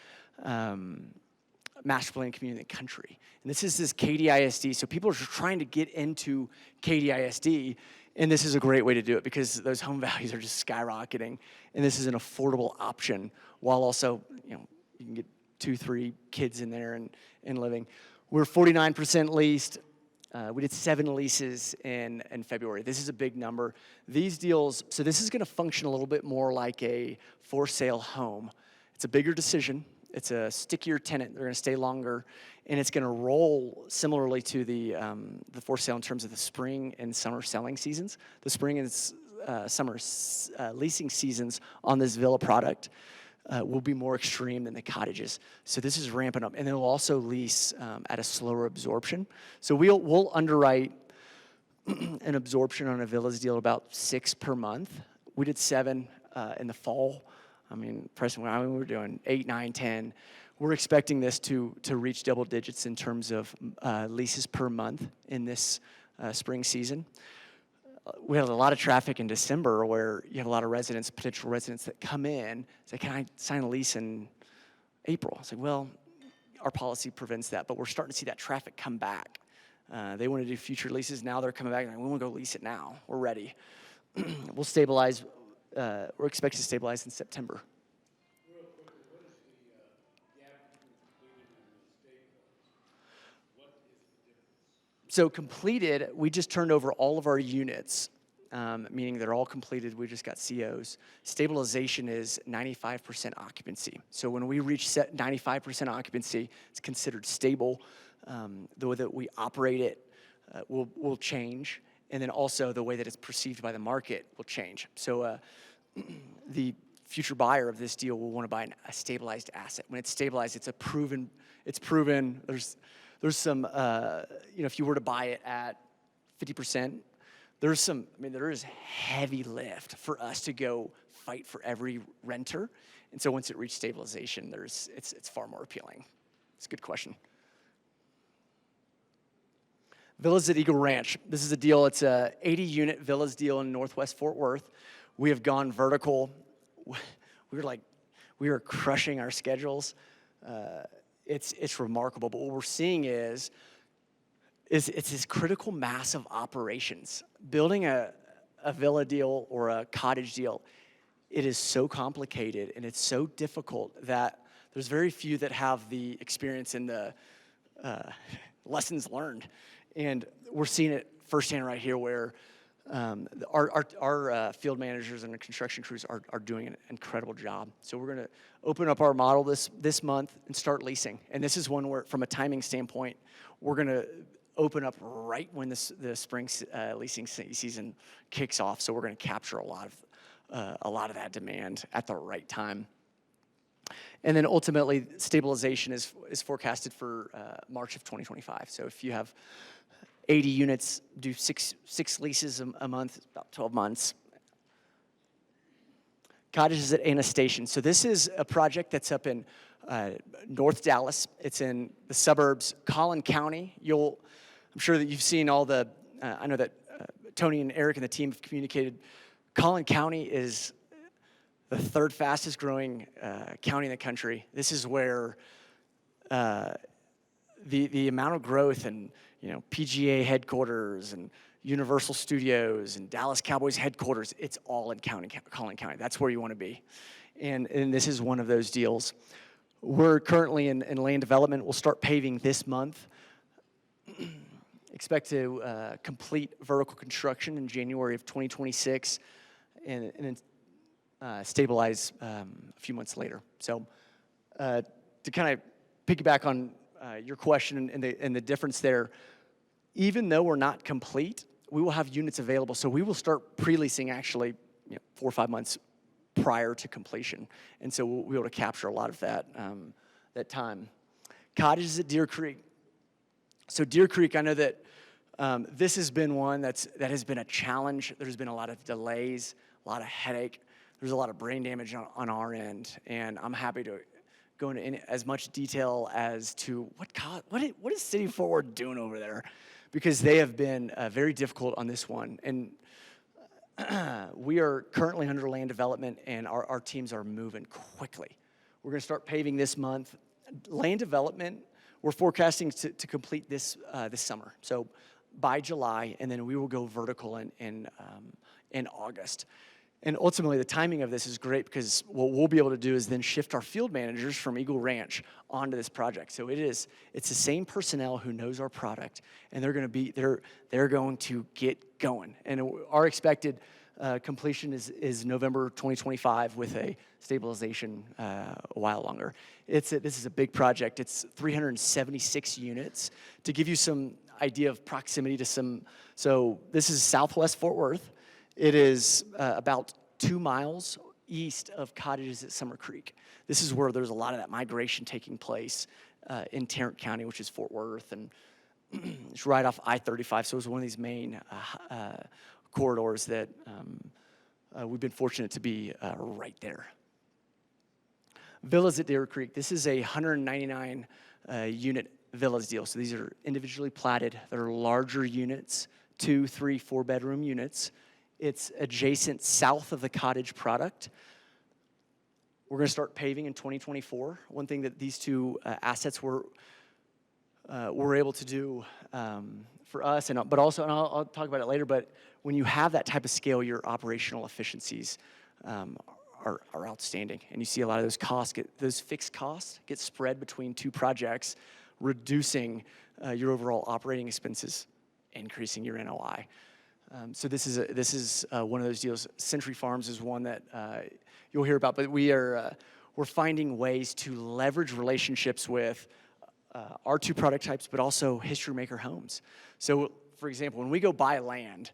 master plan community in the country. And this is this KDISD. So people are trying to get into KDISD, and this is a great way to do it because those home values are just skyrocketing, and this is an affordable option while also, you can get 2-3 kids in there and living. We're 49% leased. We did 7 leases in February. This is a big number. These deals, so this is going to function a little bit more like a for-sale home. It's a bigger decision. It's a stickier tenant. They're going to stay longer, and it's going to roll similarly to the for-sale in terms of the spring and summer selling seasons. The spring and summer leasing seasons on this villa product will be more extreme than the cottages. So this is ramping up. And then we'll also lease at a slower absorption. So we'll underwrite an absorption on a villas deal about 6 per month. We did 7 in the fall. I mean, Preston, we were doing 8, 9, 10. We're expecting this to reach double digits in terms of leases per month in this spring season. We had a lot of traffic in December where you have a lot of residents, potential residents that come in, say, can I sign a lease in April? I say, well, our policy prevents that, but we're starting to see that traffic come back. They want to do future leases. Now they're coming back and we want to go lease it now. We're ready. We'll stabilize. We're expected to stabilize in September. Real quickly, what is the gap between completed and stabilized? What is the difference? So completed, we just turned over all of our units, meaning they're all completed. We just got COs. Stabilization is 95% occupancy. So when we reach 95% occupancy, it's considered stable. The way that we operate it will change. And then also the way that it's perceived by the market will change. So the future buyer of this deal will want to buy a stabilized asset. When it's stabilized, it's proven. There's some, if you were to buy it at 50%, there is heavy lift for us to go fight for every renter. And so once it reaches stabilization, it's far more appealing. It's a good question. Villas at Eagle Ranch. This is a deal. It's a 80-unit villas deal in Northwest Fort Worth. We have gone vertical. We are crushing our schedules. It's remarkable. But what we're seeing is it's this critical mass of operations. Building a villa deal or a cottage deal, it is so complicated and it's so difficult that there's very few that have the experience and the lessons learned. And we're seeing it firsthand right here where our field managers and the construction crews are doing an incredible job. So we're going to open up our model this month and start leasing. And this is one where, from a timing standpoint, we're going to open up right when the spring leasing season kicks off. So we're going to capture a lot of that demand at the right time. And then ultimately, stabilization is forecasted for March of 2025. So if you have 80 units, do six leases a month, about 12 months. Cottages at Anna Station. So this is a project that's up in North Dallas. It's in the suburbs, Collin County. I'm sure that you've seen all the, I know that Tony and Eric and the team have communicated. Collin County is the 3rd fastest growing county in the country. This is where the amount of growth and PGA headquarters and Universal Studios and Dallas Cowboys headquarters, it's all in Collin County. That's where you want to be. And this is one of those deals. We're currently in land development. We'll start paving this month. Expect to complete vertical construction in January of 2026 and then stabilize a few months later. So to kind of piggyback on your question and the difference there, even though we're not complete, we will have units available. So we will start pre-leasing actually 4 or 5 months prior to completion. And so we'll be able to capture a lot of that time. Cottages at Deer Creek. So Deer Creek, I know that this has been one that has been a challenge. There's been a lot of delays, a lot of headache. There's a lot of brain damage on our end. And I'm happy to go into as much detail as to what is City of Fort Worth doing over there, because they have been very difficult on this one. And we are currently under land development, and our teams are moving quickly. We're going to start paving this month. Land development, we're forecasting to complete this this summer. So by July, and then we will go vertical in August. And ultimately, the timing of this is great because what we'll be able to do is then shift our field managers from Eagle Ranch onto this project. So it's the same personnel who knows our product, and they're going to get going. And our expected completion is November 2025 with a stabilization a while longer. This is a big project. It's 376 units. To give you some idea of proximity to so this is Southwest Fort Worth. It is about 2 miles east of Cottages at Summer Creek. This is where there's a lot of that migration taking place in Tarrant County, which is Fort Worth, and it's right off I-35, so it's one of these main corridors that we've been fortunate to be right there. Villas at Deer Creek. This is a 199 unit villas deal. So these are individually platted. They're larger units, 2, 3, 4 bedroom units. It's adjacent south of the cottage product. We're going to start paving in 2024. One thing that these two assets were able to do for us, but also, and I'll talk about it later, but when you have that type of scale, your operational efficiencies are outstanding. And you see a lot of those fixed costs get spread between two projects, reducing your overall operating expenses, increasing your NOI. So this is one of those deals. Century Farms is one that you'll hear about, but we're finding ways to leverage relationships with our two product types, but also HistoryMaker Homes. So, for example, when we go buy land,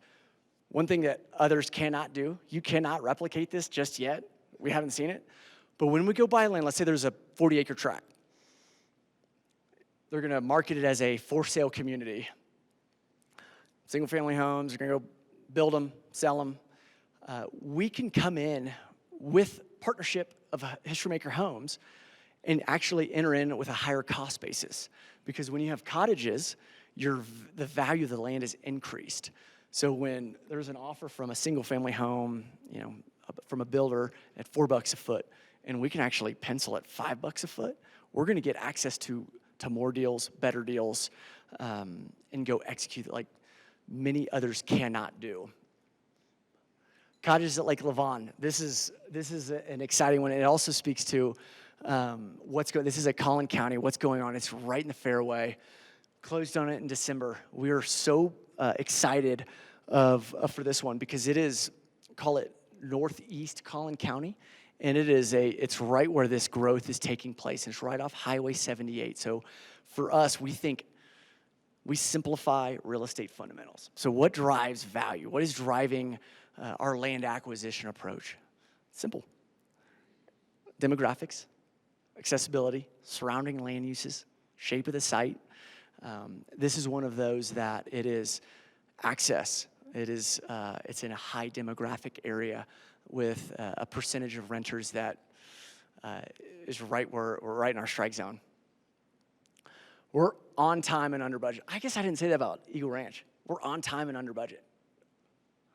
one thing that others cannot do, you cannot replicate this just yet. We haven't seen it. But when we go buy land, let's say there's a 40-acre tract. They're going to market it as a for-sale community. Single-family homes, they're going to go build them, sell them. We can come in with partnership of HistoryMaker Homes and actually enter in with a higher cost basis. Because when you have cottages, the value of the land is increased. So when there's an offer from a single-family home, from a builder at $4 a foot, and we can actually pencil at $5 a foot, we're going to get access to more deals, better deals, and go execute it like many others cannot do. Cottages at Lake Lavon. This is an exciting one. It also speaks to this is a Collin County. What's going on? It's right in the fairway. Closed on it in December. We are so excited for this one because it is, call it northeast Collin County, and it's right where this growth is taking place. It's right off Highway 78. So for us, we think we simplify real estate fundamentals. So what drives value? What is driving our land acquisition approach? Simple. Demographics, accessibility, surrounding land uses, shape of the site. This is one of those that it is access. It's in a high demographic area with a percentage of renters that is right where we're right in our strike zone. We're on time and under budget. I guess I didn't say that about Eagle Ranch. We're on time and under budget.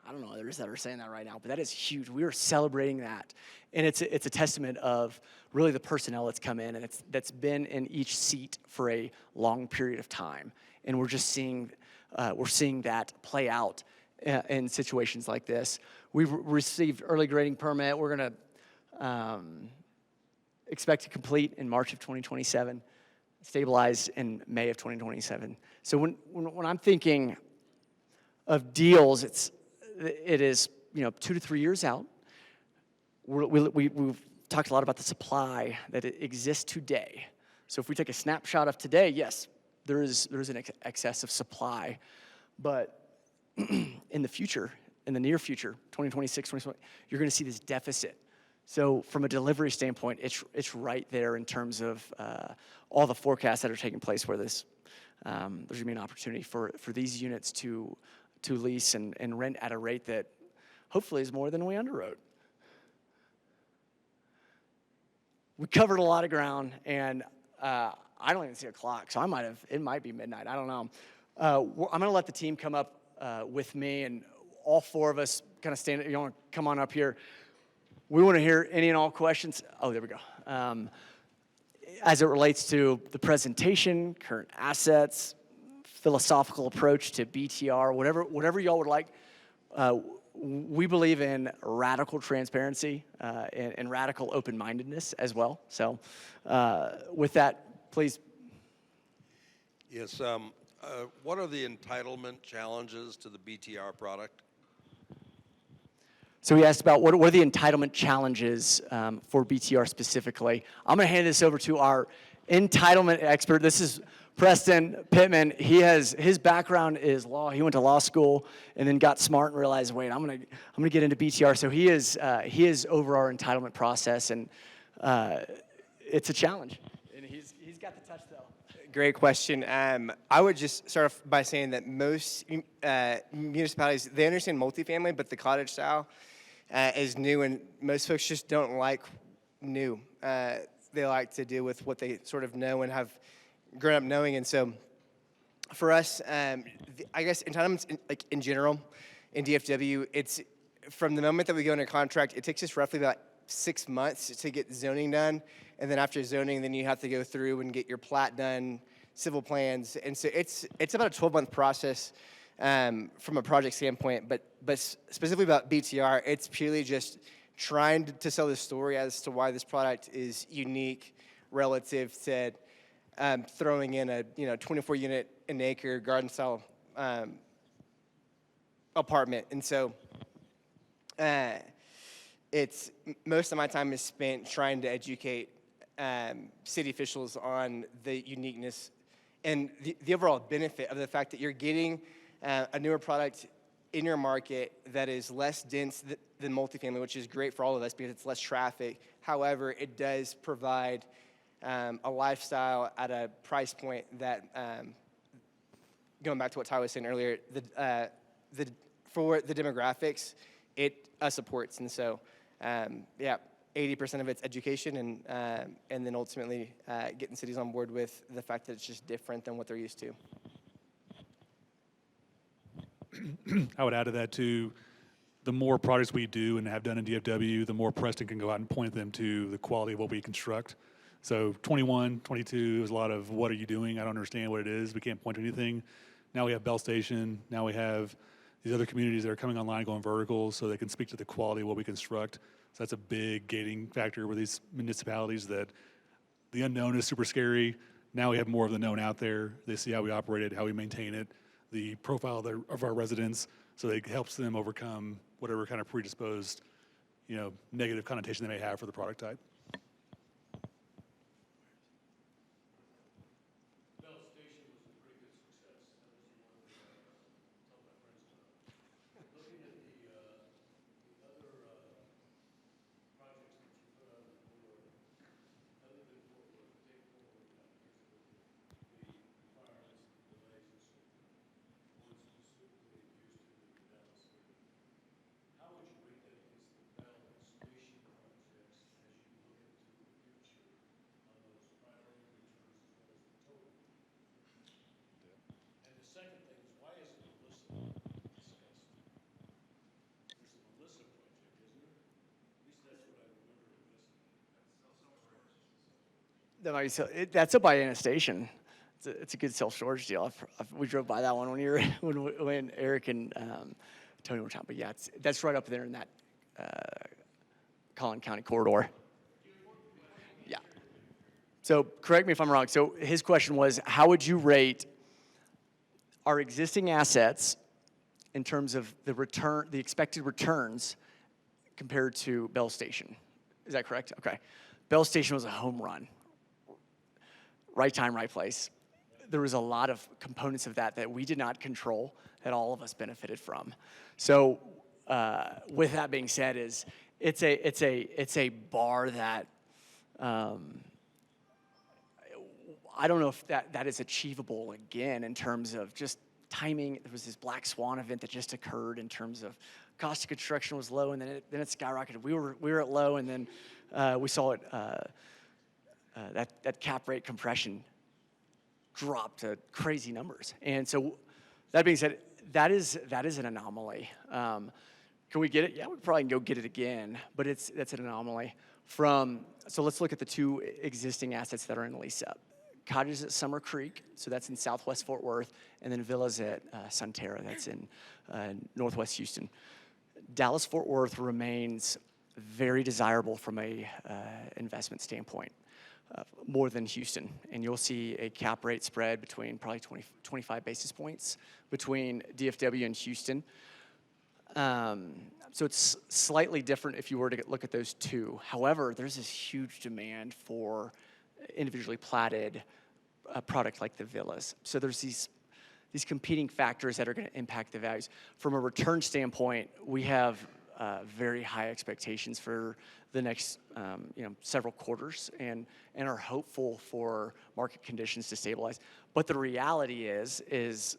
I don't know others that are saying that right now, but that is huge. We are celebrating that. And it's a testament of really the personnel that's come in and that's been in each seat for a long period of time. And we're just seeing that play out in situations like this. We've received early grading permit. We're going to expect to complete in March of 2027, stabilize in May of 2027. So when I'm thinking of deals, it is 2 to 3 years out. We've talked a lot about the supply that exists today. So if we take a snapshot of today, yes, there is an excess of supply, but in the future, in the near future, 2026, 2027, you're going to see this deficit. So from a delivery standpoint, it's right there in terms of all the forecasts that are taking place where there's going to be an opportunity for these units to lease and rent at a rate that hopefully is more than we underwrote. We covered a lot of ground, and I don't even see a clock, so it might be midnight, I don't know. I'm going to let the team come up with me, and all four of us kind of stand, you want to come on up here. We want to hear any and all questions. Oh, there we go. as it relates to the presentation, current assets, philosophical approach to BTR, whatever y'all would like, we believe in radical transparency and radical open-mindedness as well. So with that, please. Yes. What are the entitlement challenges to the BTR product? So he asked about what are the entitlement challenges for BTR specifically. I'm going to hand this over to our entitlement expert. This is Preston Pittman. His background is law. He went to law school and then got smart and realized, wait, I'm gonna get into BTR. So he is over our entitlement process, and it's a challenge. And he's got the touch though. Great question. I would just start off by saying that most municipalities, they understand multifamily, but the cottage style is new, and most folks just don't like new. They like to deal with what they sort of know and have grown up knowing. And so for us, I guess entitlements in general in DFW, it's from the moment that we go into contract, it takes us roughly about 6 months to get zoning done. And then after zoning, then you have to go through and get your plat done, civil plans. And so it's about a 12-month process from a project standpoint. But specifically about BTR, it's purely just trying to sell the story as to why this product is unique relative to throwing in a 24 unit an acre garden style apartment. And so it's most of my time is spent trying to educate city officials on the uniqueness and the overall benefit of the fact that you're getting a newer product in your market that is less dense than multifamily, which is great for all of us because it's less traffic. However, it does provide a lifestyle at a price point that, going back to what Ty was saying earlier, for the demographics, it supports. And so, 80% of it's education and then ultimately getting cities on board with the fact that it's just different than what they're used to. I would add to that too, the more projects we do and have done in DFW, the more Preston can go out and point them to the quality of what we construct. So 21, 22 is a lot of what are you doing? I don't understand what it is. We can't point to anything. Now we have Bell Station. Now we have these other communities that are coming online going vertical so they can speak to the quality of what we construct. So that's a big gating factor with these municipalities that the unknown is super scary. Now we have more of the known out there. They see how we operate it, how we maintain it, the profile of our residents, so it helps them overcome whatever kind of predisposed, negative connotation they may have for the product type. Bell Station was a pretty good success. That was the one that I told my friends about. Looking at the other projects that you put on the board, other than Fort Worth, take Fort Worth out because of the requirements, the delays, and so forth. One specifically in Houston and the Dallas area. How would you rate that against the Bell Station projects as you look into the future on those priority returns as well as the total? And the second thing is, why isn't Melissa discussed? There's a Melissa project, isn't there? At least that's what I remember Melissa. That's up by Station. It's a good self-storage deal. We drove by that one when Eric and Tony were talking. But yeah, that's right up there in that Collin County corridor. Yeah. So correct me if I'm wrong. So his question was, how would you rate our existing assets in terms of the expected returns compared to Bell Station? Is that correct? Okay. Bell Station was a home run. Right time, right place. There was a lot of components of that we did not control that all of us benefited from. So with that being said, it's a bar that I don't know if that is achievable again in terms of just timing. There was this black swan event that just occurred in terms of cost of construction was low, and then it skyrocketed. We were at low, and then we saw it that cap rate compression drop to crazy numbers. And so that being said, that is an anomaly. Can we get it? Yeah, we probably can go get it again, but that's an anomaly. So let's look at the two existing assets that are in lease up. Cottages at Summer Creek, so that's in Southwest Fort Worth, and then villas at Sunterra, that's in Northwest Houston. Dallas-Fort Worth remains very desirable from a investment standpoint, more than Houston. And you'll see a cap rate spread between probably 25 basis points between DFW and Houston. So it's slightly different if you were to look at those two. However, there's this huge demand for individually platted product like the villas. So there's these competing factors that are going to impact the values. From a return standpoint, we have very high expectations for the next several quarters, and are hopeful for market conditions to stabilize. But the reality is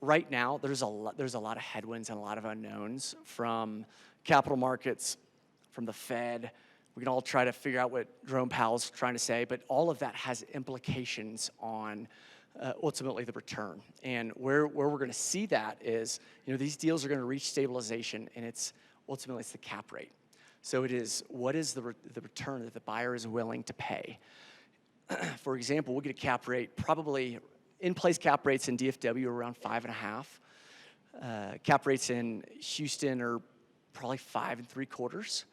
right now there's a lot of headwinds and a lot of unknowns from capital markets, from the Fed. We can all try to figure out what Jerome Powell's trying to say, but all of that has implications on ultimately the return. And where we're going to see that is, these deals are going to reach stabilization, and it's ultimately the cap rate. So it is, what is the return that the buyer is willing to pay? For example, we'll get a cap rate, probably in-place cap rates in DFW are around 5.5. Cap rates in Houston are probably 5 3/4.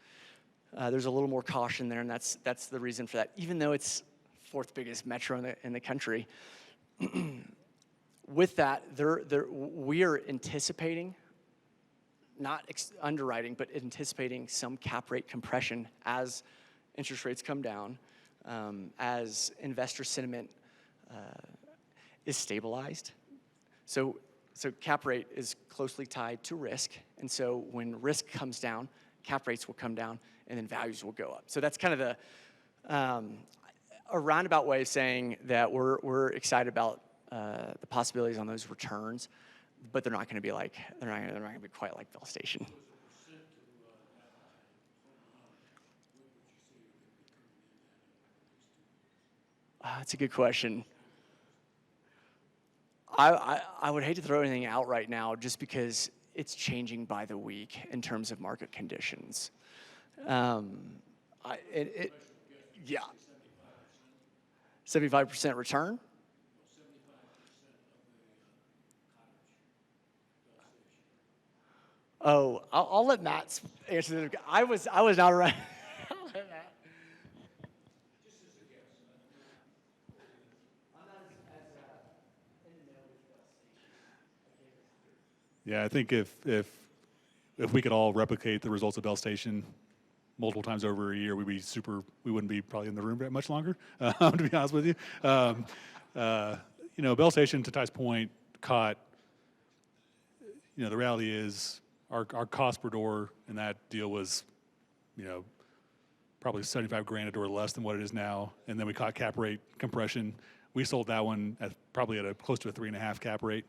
There's a little more caution there, and that's the reason for that. Even though it's fourth biggest metro in the country, with that, we are anticipating, not underwriting, but anticipating some cap rate compression as interest rates come down, as investor sentiment is stabilized. So cap rate is closely tied to risk, and so when risk comes down, cap rates will come down, and then values will go up. So that's kind of a roundabout way of saying that we're excited about the possibilities on those returns, but they're not going to be quite like Bell Station. That's a good question. I would hate to throw anything out right now just because it's changing by the week in terms of market conditions. Yeah. 75% return? Oh, I'll let Matt answer that. I was not around. I'll let Matt. Yeah, I think if we could all replicate the results of Bell Station multiple times over a year, we wouldn't be probably in the room that much longer, to be honest with you. Bell Station, to Ty's point, caught, the reality is our cost per door in that deal was, probably 75 grand a door less than what it is now. And then we caught cap rate compression. We sold that one probably at close to a 3.5 cap rate.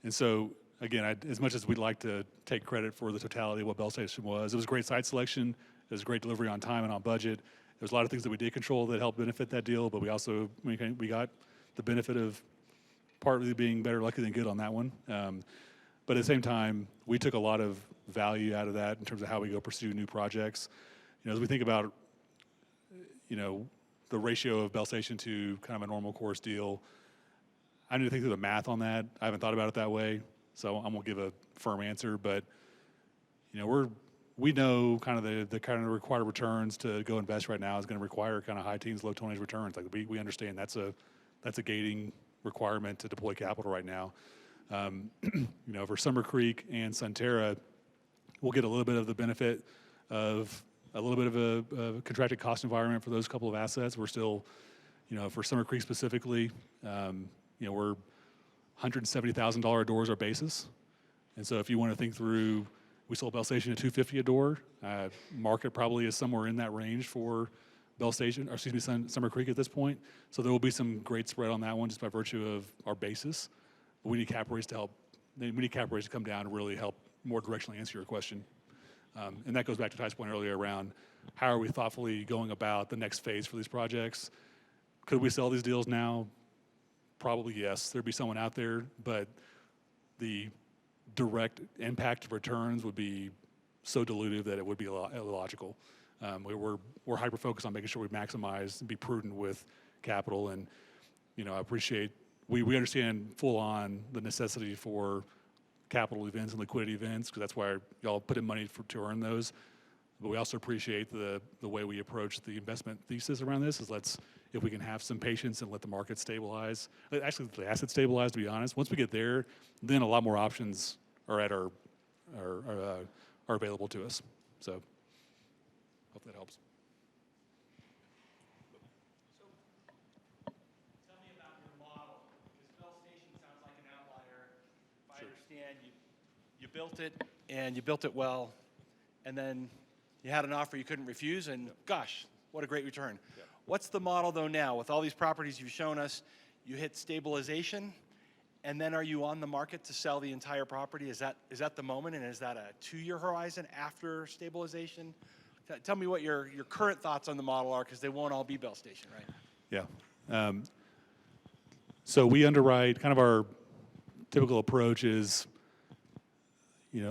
And so, again, as much as we'd like to take credit for the totality of what Bell Station was, it was great site selection. It was great delivery on time and on budget. There's a lot of things that we did control that helped benefit that deal, but we got the benefit of partly being better lucky than good on that one. But at the same time, we took a lot of value out of that in terms of how we go pursue new projects. As we think about, the ratio of Bell Station to kind of a normal course deal, I need to think through the math on that. I haven't thought about it that way, so I'm gonna give a firm answer. But we know kind of the kind of required returns to go invest right now is going to require kind of high teens, low 20s returns. Like we understand that's a gating requirement to deploy capital right now. For Summer Creek and Sunterra, we'll get a little bit of the benefit of a little bit of a contracted cost environment for those couple of assets. We're still, for Summer Creek specifically, we're $170,000 doors our basis. And so if you want to think through, we sold Bell Station at $250 a door. Market probably is somewhere in that range for Summer Creek at this point. So there will be some great spread on that one just by virtue of our basis. But we need cap rates to help. We need cap rates to come down to really help more directionally answer your question. And that goes back to Ty's point earlier around how are we thoughtfully going about the next phase for these projects. Could we sell these deals now? Probably yes. There'd be someone out there, but the direct impact of returns would be so dilutive that it would be illogical. We're hyper focused on making sure we maximize and be prudent with capital. And I appreciate we understand full on the necessity for capital events and liquidity events, because that's why y'all put in money to earn those. But we also appreciate the way we approach the investment thesis around this is if we can have some patience and let the market stabilize, actually the asset stabilize, to be honest. Once we get there, then a lot more options are are available to us. So hope that helps. Tell me about your model, because Bell Station sounds like an outlier. If I understand, you built it, and you built it well, and then you had an offer you couldn't refuse, and gosh, what a great return. Yeah. What's the model, though, now? With all these properties you've shown us, you hit stabilization, and then are you on the market to sell the entire property? Is that the moment, and is that a 2-year horizon after stabilization? Tell me what your current thoughts on the model are, because they won't all be Bell Station, right? Yeah. So we underwrite, kind of our typical approach is,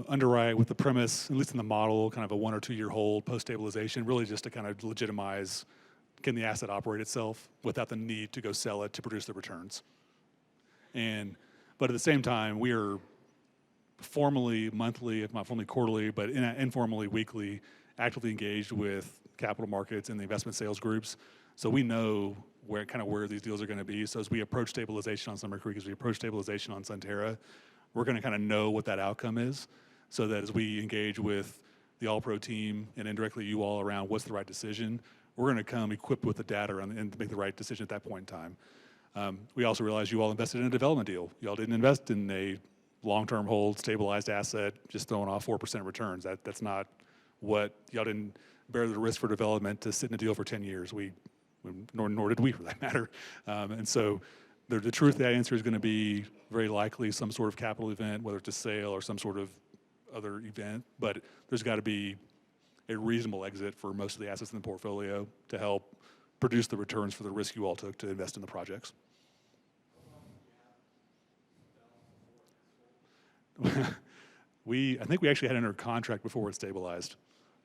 underwrite with the premise, at least in the model, kind of a 1 or 2 year hold post-stabilization, really just to kind of legitimize, can the asset operate itself without the need to go sell it to produce the returns? But at the same time, we are formally monthly, if not formally quarterly, but informally weekly, actively engaged with capital markets and the investment sales groups. So we know where these deals are going to be. So as we approach stabilization on Summer Creek, as we approach stabilization on Sunterra, we're going to kind of know what that outcome is, so that as we engage with the All-Pro team and indirectly you all around what's the right decision, we're going to come equipped with the data and make the right decision at that point in time. We also realize you all invested in a development deal. You all didn't invest in a long-term hold, stabilized asset, just throwing off 4% returns. That's not what, y'all didn't bear the risk for development to sit in a deal for 10 years. Nor did we, for that matter. And so the truth of that answer is going to be very likely some sort of capital event, whether it's a sale or some sort of other event, but there's got to be a reasonable exit for most of the assets in the portfolio to help produce the returns for the risk you all took to invest in the projects. I think we actually had under contract before it stabilized.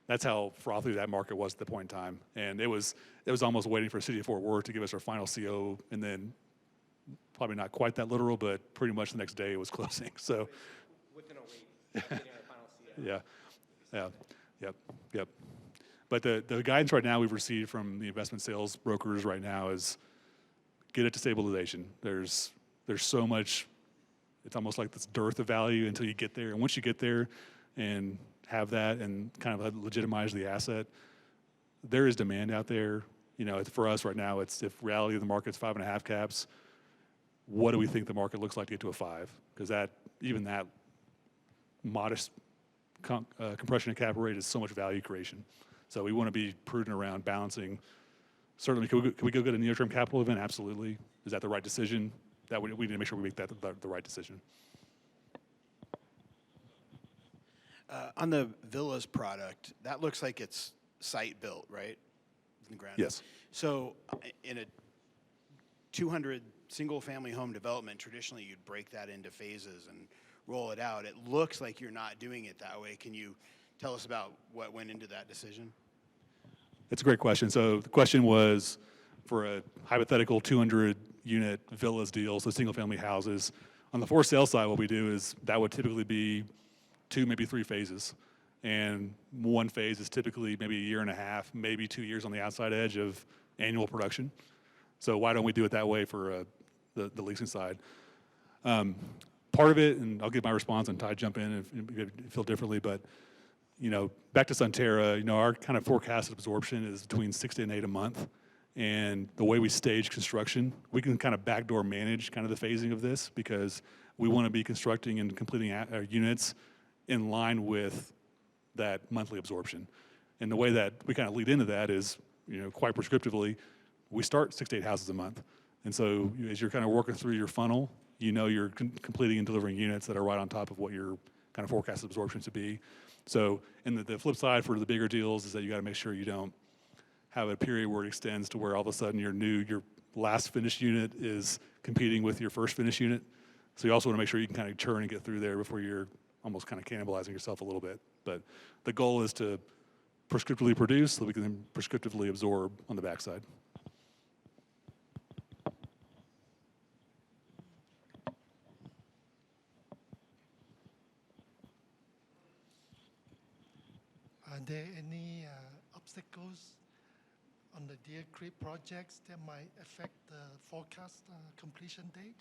That's how frothy that market was at the point in time. And it was almost waiting for City of Fort Worth to give us our final CO, and then probably not quite that literal, but pretty much the next day it was closing. So Within a week, getting our final CO. Yep. But the guidance right now we've received from the investment sales brokers right now is get it to stabilization. There's so much, it's almost like this dearth of value until you get there. And once you get there and have that and kind of legitimize the asset, there is demand out there. For us right now, it's if reality of the market's 5.5 caps, what do we think the market looks like to get to a 5? Because even that modest compression in cap rate is so much value creation. So we want to be prudent around balancing. Certainly, can we go get a near-term capital event? Absolutely. Is that the right decision? We need to make sure we make that the right decision. On the villas product, that looks like it's site built, right? In the ground. Yes. So in a 200 single family home development, traditionally you'd break that into phases and roll it out. It looks like you're not doing it that way. Can you tell us about what went into that decision? It's a great question. So the question was for a hypothetical 200 unit villas deal, so single family houses. On the for sale side, what we do is that would typically be 2, maybe 3 phases. And one phase is typically maybe 1.5 years, maybe 2 years on the outside edge of annual production. So why don't we do it that way for the leasing side? Part of it, and I'll give my response and Ty jump in if you feel differently, but back to Sunterra, our kind of forecasted absorption is between 6 to 8 a month. And the way we stage construction, we can kind of backdoor manage kind of the phasing of this, because we want to be constructing and completing our units in line with that monthly absorption. And the way that we kind of lead into that is, quite prescriptively, we start 6 to 8 houses a month. And so as you're kind of working through your funnel, you're completing and delivering units that are right on top of what your kind of forecasted absorption to be. So, and the flip side for the bigger deals is that you got to make sure you don't have a period where it extends to where all of a sudden your last finished unit is competing with your first finished unit. So you also want to make sure you can kind of churn and get through there before you're almost kind of cannibalizing yourself a little bit. But the goal is to prescriptively produce so we can then prescriptively absorb on the backside. Are there any obstacles on the Deer Creek projects that might affect the forecast completion date?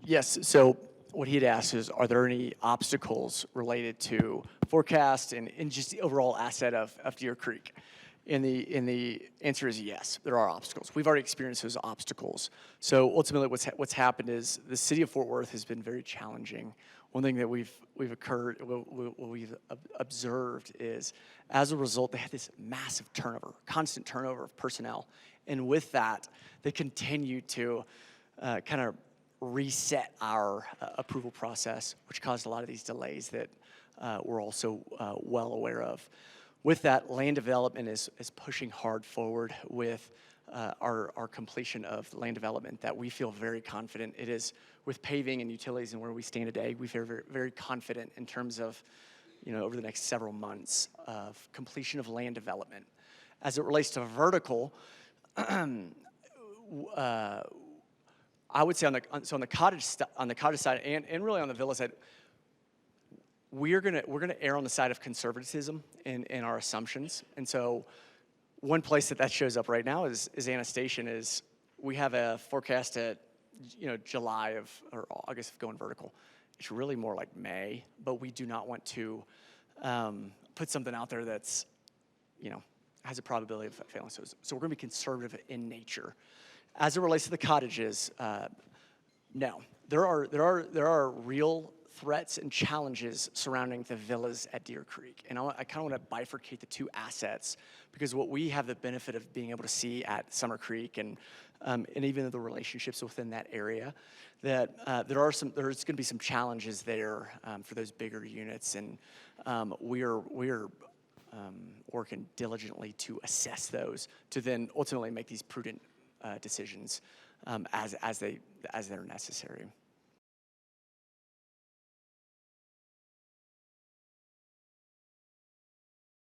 Yes, so what he had asked is, are there any obstacles related to forecast and just the overall asset of Deer Creek? And the answer is yes, there are obstacles. We've already experienced those obstacles. So ultimately what's happened is the city of Fort Worth has been very challenging. One thing that we've observed is, as a result, they had this massive turnover, constant turnover of personnel. And with that, they continue to kind of reset our approval process, which caused a lot of these delays that we're also well aware of. With that, land development is pushing hard forward with our completion of land development that we feel very confident. It is with paving and utilities and where we stand today, we feel very, very confident in terms of, over the next several months of completion of land development. As it relates to vertical, I would say on the cottage side and really on the villa side, we're gonna err on the side of conservatism in our assumptions. And so one place that shows up right now is Anna Station. Is we have a forecast at July or August of going vertical. It's really more like May, but we do not want to put something out there that's has a probability of failing. So we're going to be conservative in nature. As it relates to the cottages, no, there are real threats and challenges surrounding the villas at Deer Creek. And I kind of want to bifurcate the two assets, because what we have the benefit of being able to see at Summer Creek and even the relationships within that area, that there's going to be some challenges there for those bigger units, and we're working diligently to assess those to then ultimately make these prudent decisions as they're necessary.